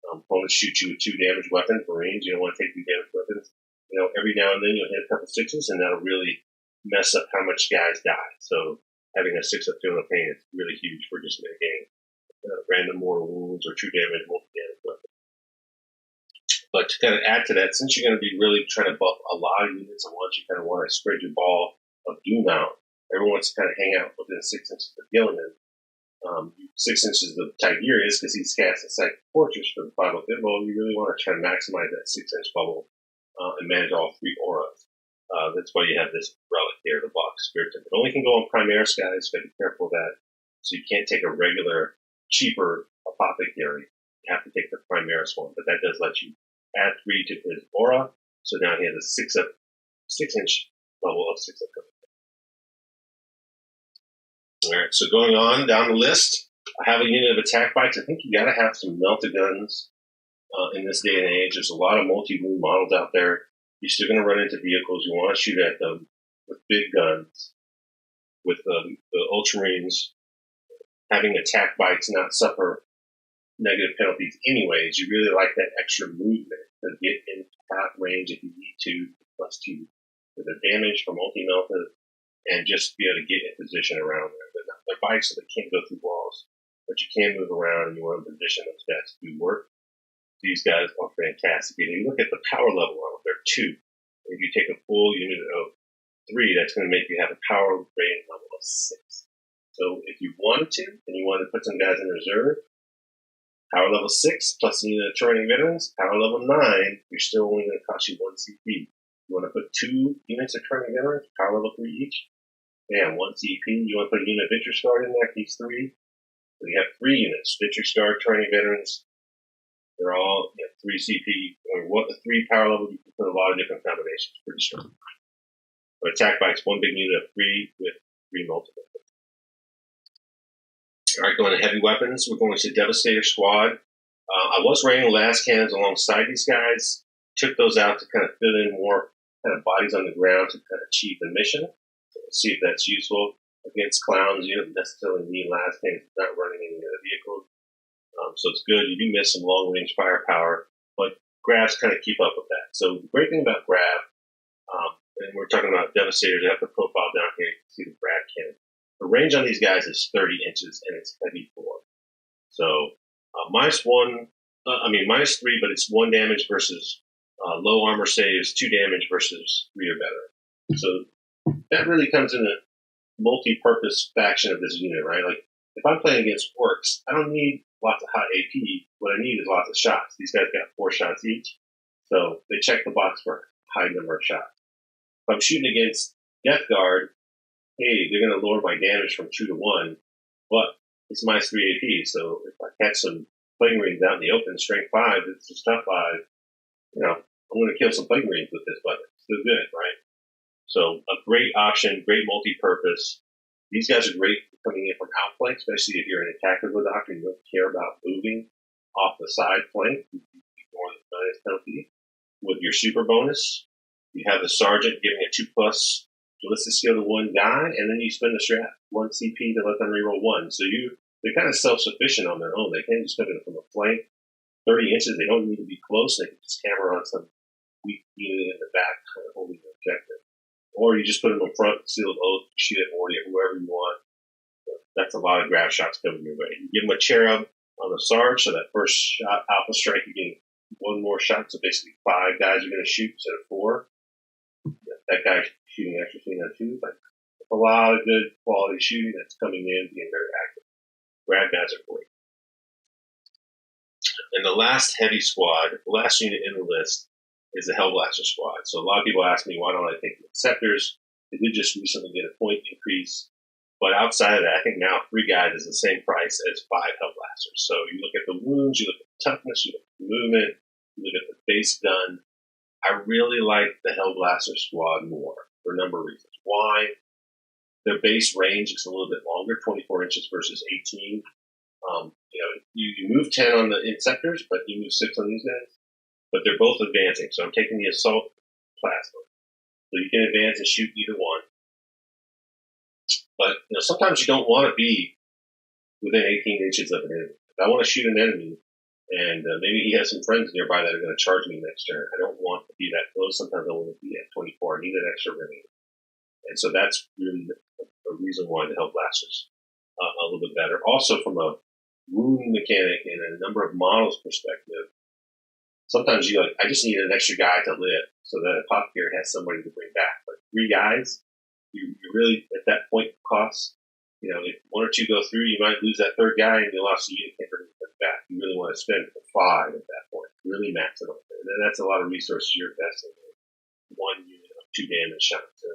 Opponents shoot you with 2 damage weapons. Marines, you don't want to take 2 damage weapons. Every now and then you'll hit a couple 6s, and that'll really mess up how much guys die. So having a 6-up no pain is really huge for just mitigating random mortal wounds or 2 damage, multi-damage weapons. But to kind of add to that, since you're going to be really trying to buff a lot of units at once, you kind of want to spread your ball of doom out. Everyone wants to kind of hang out within 6 inches of Gilman. 6 inches of Tigurius, because he's cast a Psychic Fortress for the 5-up bit. Well, you really want to try to maximize that 6-inch bubble and manage all 3 auras. That's why you have this relic here, the Vox Espiritum. It only can go on Primaris guys, so be careful of that. So you can't take a regular, cheaper apothecary. You have to take the Primaris one, but that does let you add 3 to his aura. So now he has a 6-inch level of 6-up. Alright, so going on down the list, I have a unit of attack bites. I think you gotta have some melta guns in this day and age. There's a lot of multi-wound models out there. You're still going to run into vehicles. You want to shoot at them with big guns. With the Ultramarines having attack bites not suffer negative penalties anyways, you really like that extra movement to get in top range if you need to, +2 with the damage from multi-melta, and just be able to get in position around there. They're bites, so they can't go through walls, but you can move around and you want to position those guys to do work. These guys are fantastic. And you look at the power level on them, they're 2. If you take a full unit of 3, that's going to make you have a power rating level of 6. So if you wanted to, and you wanted to put some guys in reserve, power level 6 plus a unit of training veterans, power level 9, you're still only going to cost you 1 CP. You want to put 2 units of training veterans, power level 3 each, and 1 CP. You want to put a unit of Victrix Guard in there, he's 3. So you have 3 units, Victrix Guard, training veterans. They're all 3 CP, or 3 power levels. You can put a lot of different combinations. Pretty strong. But attack bites, 1 big unit of 3 with 3 multiple. Alright, going to heavy weapons. We're going to Devastator Squad. I was running last cannons alongside these guys. Took those out to kind of fill in more kind of bodies on the ground to kind of achieve the mission. So we'll see if that's useful. Against clowns, you don't necessarily need last cannons. Not running any other vehicles. So it's good. You do miss some long-range firepower, but grabs kind of keep up with that. So the great thing about grab, and we're talking about Devastators, I have the profile down here. You can see the grab cannon. The range on these guys is 30 inches, and it's heavy 4. So -3, but it's 1 damage versus low armor saves, 2 damage versus 3 or better. So that really comes in a multi-purpose faction of this unit, right? Like, if I'm playing against orcs, I don't need lots of high AP. What I need is lots of shots. These guys got 4 shots each, so they check the box for a high number of shots. If I'm shooting against Death Guard, hey, they're going to lower my damage from 2 to 1, but it's -3 AP, so if I catch some Plague Marines out in the open, strength 5, it's just tough 5, I'm going to kill some Plague Marines with this weapon. Still good, right? So a great option, great multi-purpose. These guys are great for coming in from outflank, especially if you're an attacker with Doctrine. You don't care about moving off the side flank. You ignore the minus penalty. With your super bonus, you have the sergeant giving a 2+ ballistic skill to one guy, and then you spend the strat 1 CP to let them reroll 1. So they're kind of self-sufficient on their own. They can't just come in from a flank 30 inches. They don't need to be close. They can just hammer on some weak unit in the back, kind of holding the objective. Or you just put them in front, sealed oath, shoot at Morty at whoever you want. That's a lot of grab shots coming your way. You give them a cherub on the Sarge, so that first shot, Alpha Strike, you're getting one more shot. So basically 5 guys are going to shoot instead of 4. That guy shooting extra thing on 2. Like, a lot of good quality shooting that's coming in, being very active. Grab guys are great. And the last heavy squad, the last unit in the list, is the Hellblaster squad. So a lot of people ask me, why don't I take the Scepters? They did just recently get a point increase. But outside of that, I think now 3 guys is the same price as 5 Hellblasters. So you look at the wounds, you look at the toughness, you look at the movement, you look at the base gun. I really like the Hellblaster squad more for a number of reasons. Why? Their base range is a little bit longer, 24 inches versus 18. You move 10 on the Intercessors, but you move 6 on these guys. But they're both advancing. So I'm taking the Assault Plasma. So you can advance and shoot either one. But sometimes you don't want to be within 18 inches of an enemy. If I want to shoot an enemy, and maybe he has some friends nearby that are going to charge me next turn, I don't want to be that close. Sometimes I want to be at 24. I need an extra range. And so that's really a reason why the Hellblasters a little bit better. Also, from a wound mechanic and a number of models perspective, sometimes I just need an extra guy to live so that Apothecary has somebody to bring back. But 3 guys, you really, at that point, cost, if 1 or 2 go through, you might lose that 3rd guy and you lost the unit, can't bring it back. You really want to spend 5 at that point, really max it out. And then that's a lot of resources you're investing in. 1 unit of 2 damage shots. So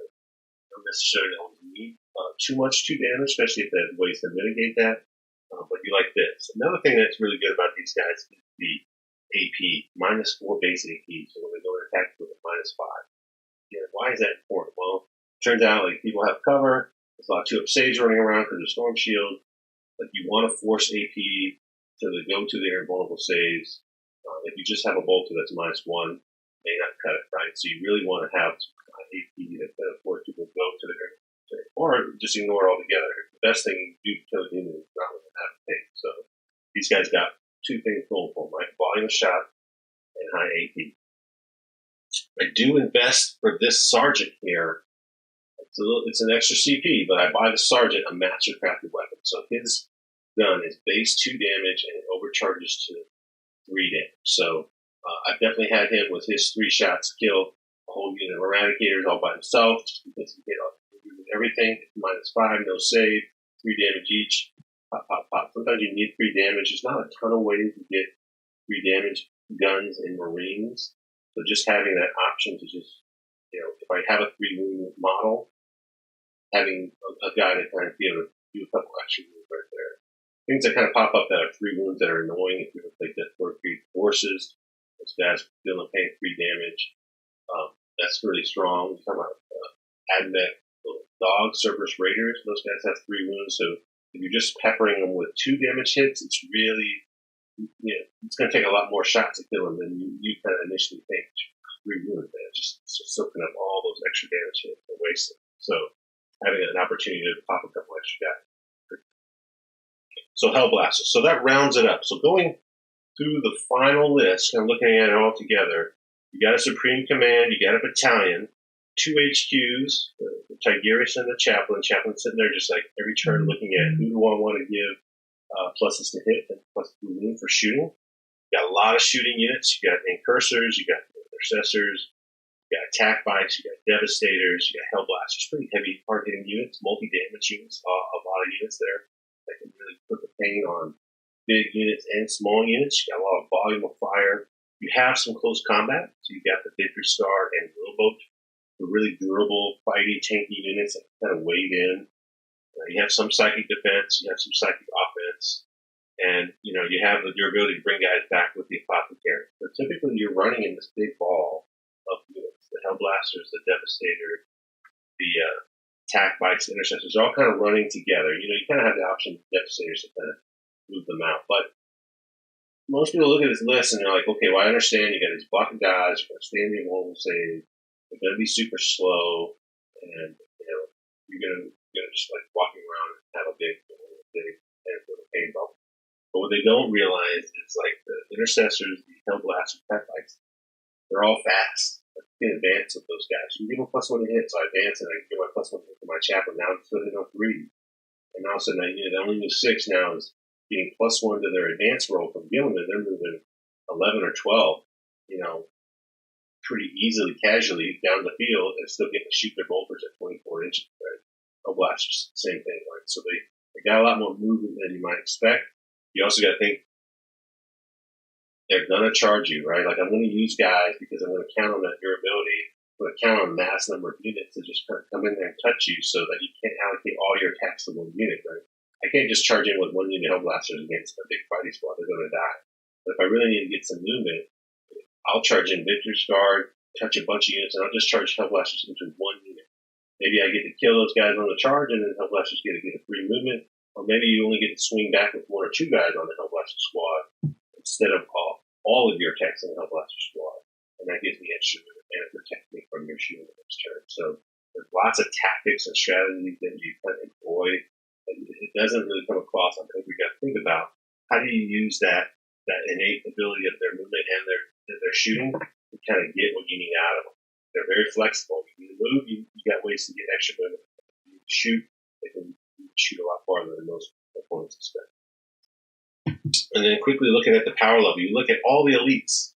don't necessarily always need too much 2 damage, especially if there's ways to mitigate that. But you like this. Another thing that's really good about these guys is the AP, -4 base AP. So when they go to attack with a -5. Why is that important? Well, turns out people have cover. There's a lot of 2-up saves running around because of Storm Shield. You want to force AP to go to their invulnerable saves. If you just have a bolter that's -1, may not cut it right. So you really want to have some AP that's going to force people to go to their, or just ignore it altogether. The best thing you do to kill a human is not with an take. So these guys got 2 things going for them, right? Volume of shot and high AP. I do invest for this sergeant here. It's an extra CP, but I buy the sergeant a mastercrafted weapon. So his gun is base 2 damage and it overcharges to 3 damage. So I've definitely had him with his 3 shots kill a whole unit of Eradicators all by himself, just because he hit everything. -5, no save, 3 damage each. Pop, pop, pop. Sometimes you need 3 damage. There's not a ton of ways to get 3 damage guns in Marines. So just having that option to just, if I have a 3 wound model, having a guy to kind of be able to do a couple extra moves right there. Things that kind of pop up that are 3 wounds that are annoying if you ever play Death Lord Creed Forces. Those guys dealing paying 3 damage. That's really strong. We're talking about Admech Dog, Cerberus Raiders. Those guys have 3 wounds. So if you're just peppering them with 2 damage hits, it's really, it's going to take a lot more shots to kill them than you kind of initially think. 3 wounds, man. Just soaking up all those extra damage hits and wasting. So having an opportunity to pop a couple extra guys. So Hellblaster. So that rounds it up. So going through the final list, kind of looking at it all together, you got a Supreme Command, you got a Battalion, 2 HQs, the Tigurius and the Chaplain. Chaplain sitting there just like every turn looking at who do I want to give pluses to hit and pluses to wound for shooting. You got a lot of shooting units. You got Incursors, you got Intercessors, you got Attack Bikes, you got Devastators, you got Hellblasters. Pretty heavy, hard-hitting units, multi-damage units, a lot of units there that can really put the pain on big units and small units. You got a lot of volume of fire. You have some close combat. So you got the Victrix and Roboute, the really durable, fighty, tanky units that kind of wade in. You have some psychic defense. You have some psychic offense. And, you have your ability to bring guys back with the Apothecary. So typically you're running in this big ball of units. The Hellblasters, the Devastator, the attack bikes, intercessors, are all kind of running together. You kind of have the option of devastators to kind of move them out. But most people look at this list and they're like, okay, well, I understand you got these block of guys, you're going to stand the wall save, they're going to be super slow, and you're going to just like walking around and have a big pain bubble. But what they don't realize is like the intercessors, the hellblasters, attack bikes, they're all fast. You can advance with those guys. You give them +1 to hit, so I advance and I give my +1 to hit to my chaplain. Now I'm still hitting on 3. And all of a sudden, they only move 6 now is getting +1 to their advance roll from Gilman. They're moving 11 or 12, pretty easily, casually down the field and still getting to shoot their bolters at 24 inches. Right? Blasters, same thing. Right? So they got a lot more movement than you might expect. You also got to think, they're going to charge you, right? Like, I'm going to use guys because I'm going to count on that durability. I'm going to count on mass number of units to just kind of come in there and touch you so that you can't allocate all your attacks to one unit, right? I can't just charge in with 1 unit hellblasters against a big fighting squad. They're going to die. But if I really need to get some movement, I'll charge in Victrix Guard, touch a bunch of units, and I'll just charge hellblasters into 1 unit. Maybe I get to kill those guys on the charge, and then hellblasters get a free movement. Or maybe you only get to swing back with 1 or 2 guys on the hellblaster squad instead of all of your attacks on the hellblaster squad. And that gives me extra movement and it protects me from your shield the next turn. So there's lots of tactics and strategies that you kind of employ. And it doesn't really come across on paper. You got to think about how do you use that innate ability of their movement and their shooting to kind of get what you need out of them. They're very flexible. If you move, you got ways to get extra movement. If you shoot, they can shoot a lot farther than most opponents expect. And then quickly looking at the power level, you look at all the elites.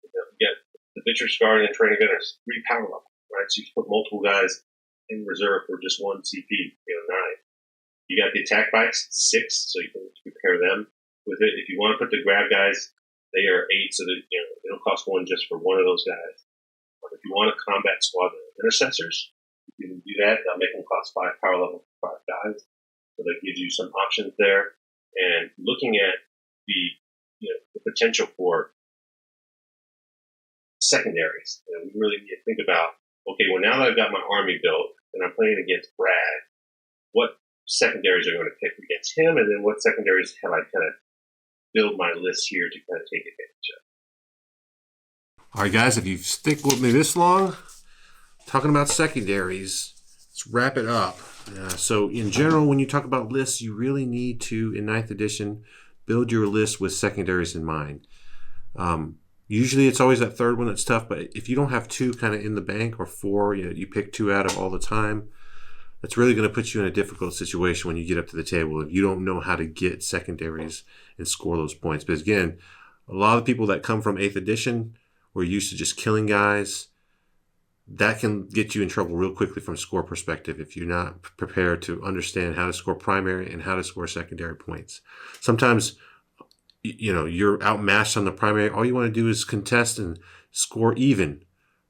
You get the Victrix Guard and Tyrannic Gunners, 3 power level, right? So you can put multiple guys in reserve for just 1 CP, 9. You got the attack bikes, 6, so you can compare them with it. If you want to put the grab guys, they are 8, so that it'll cost 1 just for 1 of those guys. But if you want a combat squad of intercessors, you can do that. That'll make them cost 5 power level for 5 guys. So that gives you some options there. And looking at the potential for secondaries, we really need to think about, okay, well, now that I've got my army built and I'm playing against Brad, what secondaries are going to pick against him, and then what secondaries have I kind of build my list here to kind of take advantage of. All right, guys, if you stick with me this long, talking about secondaries, let's wrap it up. So in general, when you talk about lists, you really need to, in 9th edition, build your list with secondaries in mind. Usually it's always that third one that's tough, but if you don't have 2 kind of in the bank or 4, you pick 2 out of all the time, that's really going to put you in a difficult situation when you get up to the table if you don't know how to get secondaries and score those points. But again, a lot of people that come from 8th edition were used to just killing guys. That can get you in trouble real quickly from a score perspective if you're not prepared to understand how to score primary and how to score secondary points. Sometimes, you're outmatched on the primary. All you want to do is contest and score even.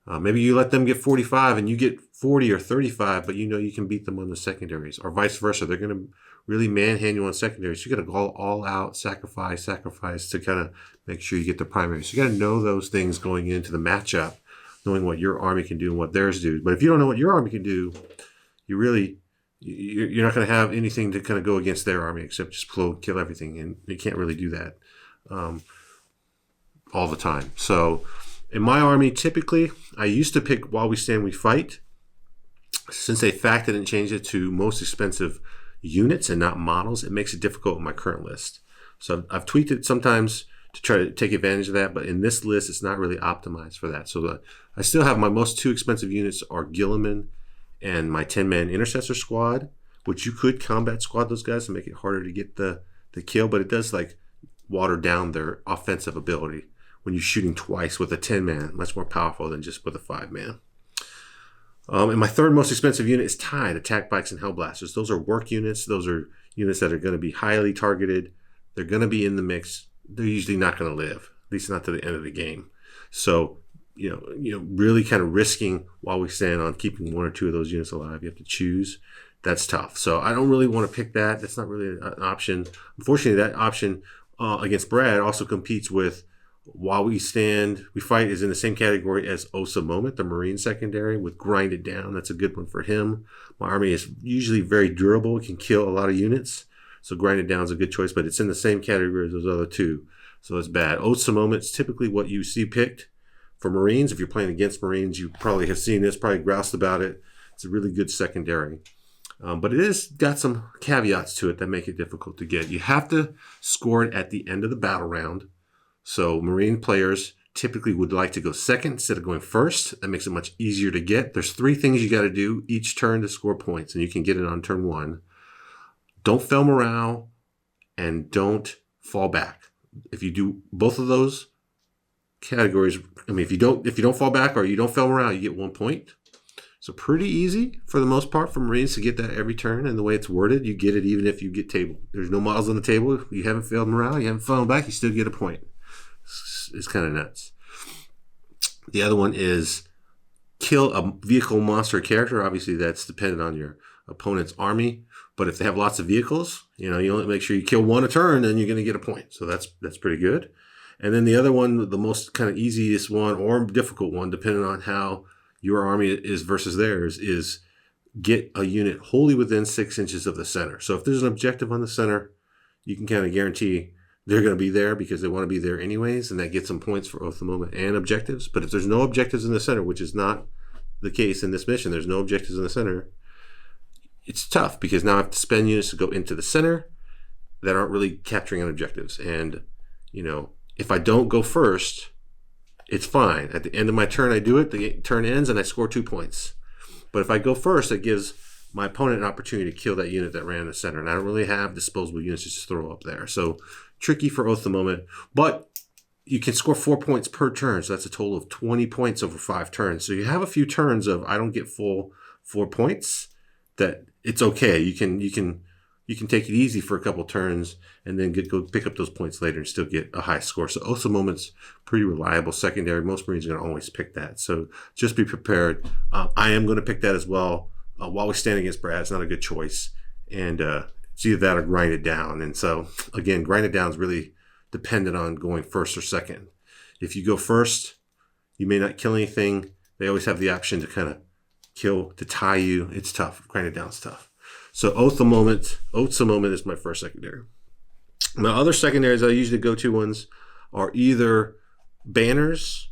Maybe you let them get 45 and you get 40 or 35, but you can beat them on the secondaries, or vice versa. They're going to really manhandle you on secondaries. You got to go all out, sacrifice to kind of make sure you get the primaries. So you got to know those things going into the matchup, knowing what your army can do and what theirs do. But if you don't know what your army can do, you're not going to have anything to kind of go against their army except just kill everything, and you can't really do that all the time. So in my army, typically, I used to pick While We Stand, We Fight. Since they factored and changed it to most expensive units and not models, it makes it difficult in my current list. So I've tweaked it sometimes to try to take advantage of that, but in this list, it's not really optimized for that. So I still have my most 2 expensive units are Gilliman and my 10-man Intercessor Squad, which you could combat squad those guys to make it harder to get the kill, but it does water down their offensive ability when you're shooting twice with a 10-man, much more powerful than just with a 5-man. And my third most expensive unit is Tide, Attack Bikes and Hellblasters. Those are work units. Those are units that are going to be highly targeted. They're going to be in the mix. They're usually not going to live, at least not to the end of the game. So, really kind of risking While We Stand on keeping 1 or 2 of those units alive. You have to choose. That's tough. So I don't really want to pick that. That's not really an option. Unfortunately, that option against Brad also competes with While We Stand, We Fight is in the same category as Osa Moment, the Marine secondary, with Grind It Down. That's a good one for him. My army is usually very durable. It can kill a lot of units. So Grind It Down is a good choice, but it's in the same category as those other two. So it's bad. Osa Moment is typically what you see picked for Marines. If you're playing against Marines, you probably have seen this, probably groused about it. It's a really good secondary. But it is got some caveats to it that make it difficult to get. You have to score it at the end of the battle round. So Marine players typically would like to go second instead of going first. That makes it much easier to get. There's 3 things you got to do each turn to score points, and you can get it on turn 1. Don't fail morale, and don't fall back. If you do both of those categories, if you don't fall back or you don't fail morale, you get 1 point. So pretty easy for the most part for Marines to get that every turn, and the way it's worded, you get it even if you get tabled. There's no models on the table. You haven't failed morale, you haven't fallen back, you still get a point. It's kind of nuts. The other one is kill a vehicle, monster, character. Obviously, that's dependent on your opponent's army. But if they have lots of vehicles, you only make sure you kill 1 a turn, then you're going to get a point. So that's pretty good. And then the other one, the most kind of easiest one or difficult one, depending on how your army is versus theirs, is get a unit wholly within 6 inches of the center. So if there's an objective on the center, you can kind of guarantee they're going to be there because they want to be there anyways, and that gets them points for both the moment and objectives. But if there's no objectives in the center, which is not the case in this mission, there's no objectives in the center, it's tough because now I have to spend units to go into the center that aren't really capturing on objectives. And, if I don't go first, it's fine. At the end of my turn, I do it, the turn ends, and I score 2 points. But if I go first, it gives my opponent an opportunity to kill that unit that ran in the center. And I don't really have disposable units to just throw up there. So tricky for Oath of the Moment. But you can score 4 points per turn. So that's a total of 20 points over 5 turns. So you have a few turns of I don't get full 4 points. That it's okay. You can take it easy for a couple turns and then go pick up those points later and still get a high score. So Oath of the Moment's pretty reliable secondary. Most Marines are going to always pick that. So just be prepared. I am going to pick that as well. While we stand against Brad, it's not a good choice. And it's either that or Grind It Down. And so, again, Grind It Down is really dependent on going first or second. If you go first, you may not kill anything. They always have the option to kind of kill, to tie you. It's tough. Grind It Down is tough. So Oath of the Moment is my first secondary. My other secondaries, I usually go-to ones, are either banners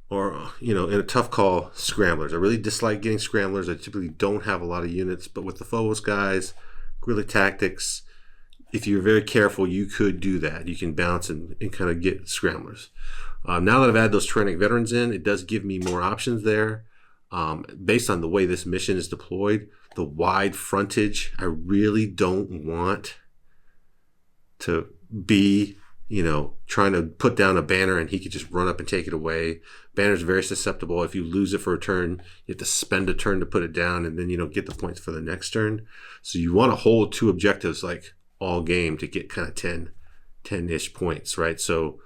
or, in a tough call, scramblers. I really dislike getting scramblers. I typically don't have a lot of units, but with the Phobos guys, guerrilla tactics, if you're very careful, you could do that. You can bounce and kind of get scramblers. Now that I've added those Tyrannic veterans in, it does give me more options there. Based on the way this mission is deployed, the wide frontage, I really don't want to be trying to put down a banner and he could just run up and take it away. Banner's very susceptible. If you lose it for a turn, you have to spend a turn to put it down, and then you don't get the points for the next turn. So you want to hold 2 objectives like all game to get kind of 10-ish points, right? So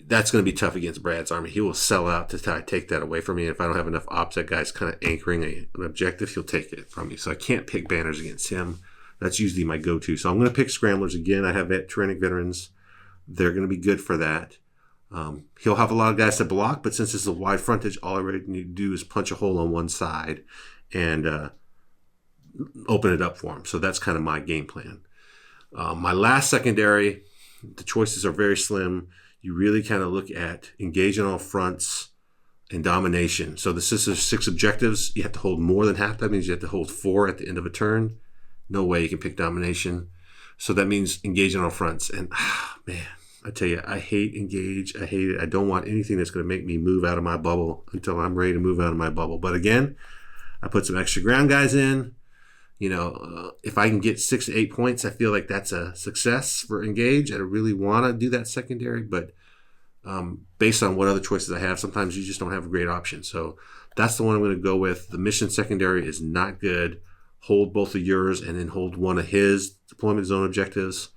that's going to be tough against Brad's army. He will sell out to try to take that away from me. If I don't have enough OPSEC guys kind of anchoring an objective, he'll take it from me. So I can't pick banners against him. That's usually my go-to. So I'm going to pick scramblers again. I have Tyrannic veterans. They're going to be good for that. He'll have a lot of guys to block, but since it's a wide frontage, all I really need to do is punch a hole on one side and open it up for him. So that's kind of my game plan. My last secondary, the choices are very slim. You really kind of look at engage on all fronts and domination. So this is 6 objectives. You have to hold more than half. That means you have to hold 4 at the end of a turn. No way you can pick domination. So that means engage on all fronts. And man, I tell you, I hate engage. I hate it. I don't want anything that's going to make me move out of my bubble until I'm ready to move out of my bubble. But again, I put some extra ground guys in. If I can get 6 to 8 points, I feel like that's a success for engage. I really want to do that secondary, but based on what other choices I have, sometimes you just don't have a great option. So that's the one I'm going to go with. The mission secondary is not good. Hold both of yours and then hold one of his deployment zone objectives.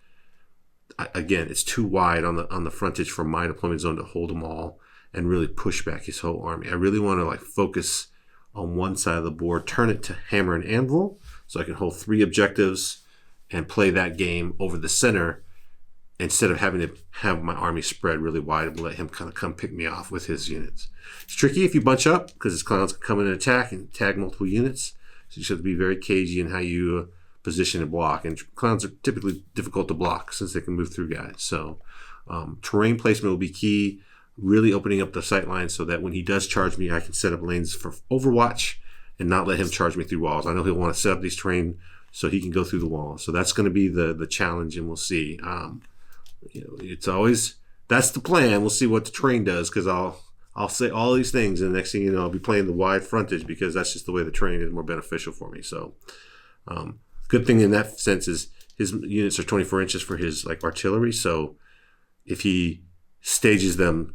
Again, it's too wide on the frontage for my deployment zone to hold them all and really push back his whole army. I really want to focus on one side of the board, turn it to hammer and anvil, so I can hold 3 objectives and play that game over the center instead of having to have my army spread really wide and let him kind of come pick me off with his units. It's tricky if you bunch up because his clowns can come in and attack and tag multiple units. So you just have to be very cagey in how you position and block. And clowns are typically difficult to block since they can move through guys. So terrain placement will be key, really opening up the sight line so that when he does charge me, I can set up lanes for overwatch and not let him charge me through walls. I know he'll want to set up these terrain so he can go through the walls. So that's going to be the challenge, and we'll see. It's always, that's the plan. We'll see what the terrain does, because I'll say all these things, and the next thing you know, I'll be playing the wide frontage because that's just the way the terrain is more beneficial for me. So good thing in that sense is his units are 24 inches for his like artillery. So if he stages them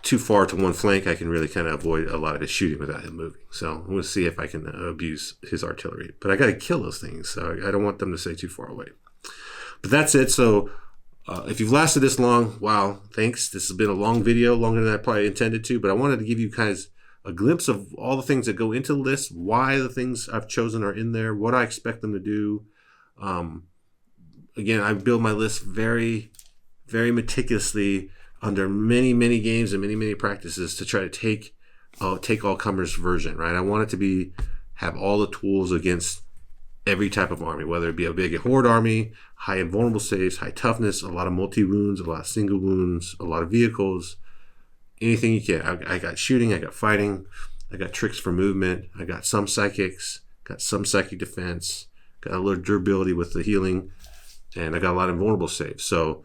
too far to one flank, I can really kind of avoid a lot of his shooting without him moving. So I'm going to see if I can abuse his artillery. But I got to kill those things, so I don't want them to stay too far away. But that's it. So if you've lasted this long, wow, thanks. This has been a long video, longer than I probably intended to, but I wanted to give you guys a glimpse of all the things that go into the list, why the things I've chosen are in there, what I expect them to do. Again, I build my list very, very meticulously under many, many games and many, many practices to try to take all comers version, right? I want it to have all the tools against every type of army, whether it be a big horde army, high invulnerable saves, high toughness, a lot of multi-wounds, a lot of single wounds, a lot of vehicles, anything you can. I got shooting, I got fighting, I got tricks for movement, I got some psychics, got some psychic defense, got a little durability with the healing, and I got a lot of invulnerable saves. So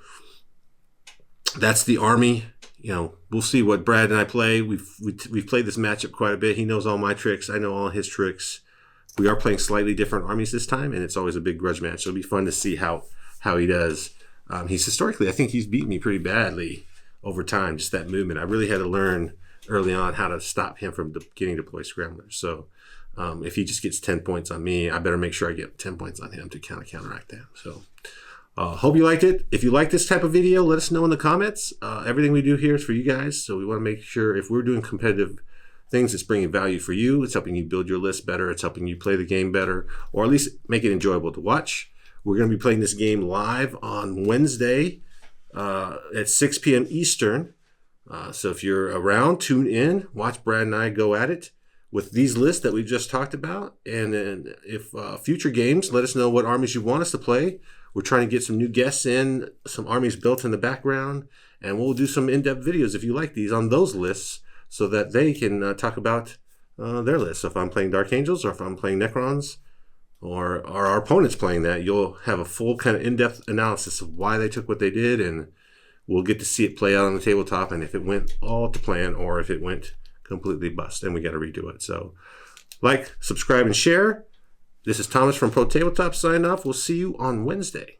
that's the army. We'll see what Brad and I play. We've played this matchup quite a bit. He knows all my tricks. I know all his tricks. We are playing slightly different armies this time, and it's always a big grudge match. So it'll be fun to see how he does. He's historically, I think he's beaten me pretty badly over time, just that movement. I really had to learn early on how to stop him from getting deploy scramblers. So if he just gets 10 points on me, I better make sure I get 10 points on him to kind of counteract that. So hope you liked it. If you like this type of video, let us know in the comments. Everything we do here is for you guys. So we want to make sure if we're doing competitive things, it's bringing value for you. It's helping you build your list better. It's helping you play the game better, or at least make it enjoyable to watch. We're going to be playing this game live on Wednesday at 6 p.m. Eastern. So if you're around, tune in, watch Brad and I go at it with these lists that we've just talked about. And then if future games, let us know what armies you want us to play. We're trying to get some new guests in, some armies built in the background, and we'll do some in-depth videos if you like these on those lists so that they can talk about their lists. So if I'm playing Dark Angels, or if I'm playing Necrons, or our opponent's playing that, you'll have a full kind of in-depth analysis of why they took what they did, and we'll get to see it play out on the tabletop, and if it went all to plan or if it went completely bust and we got to redo it. So like, subscribe, and share. This is Thomas from Pro Tabletop signing off. We'll see you on Wednesday.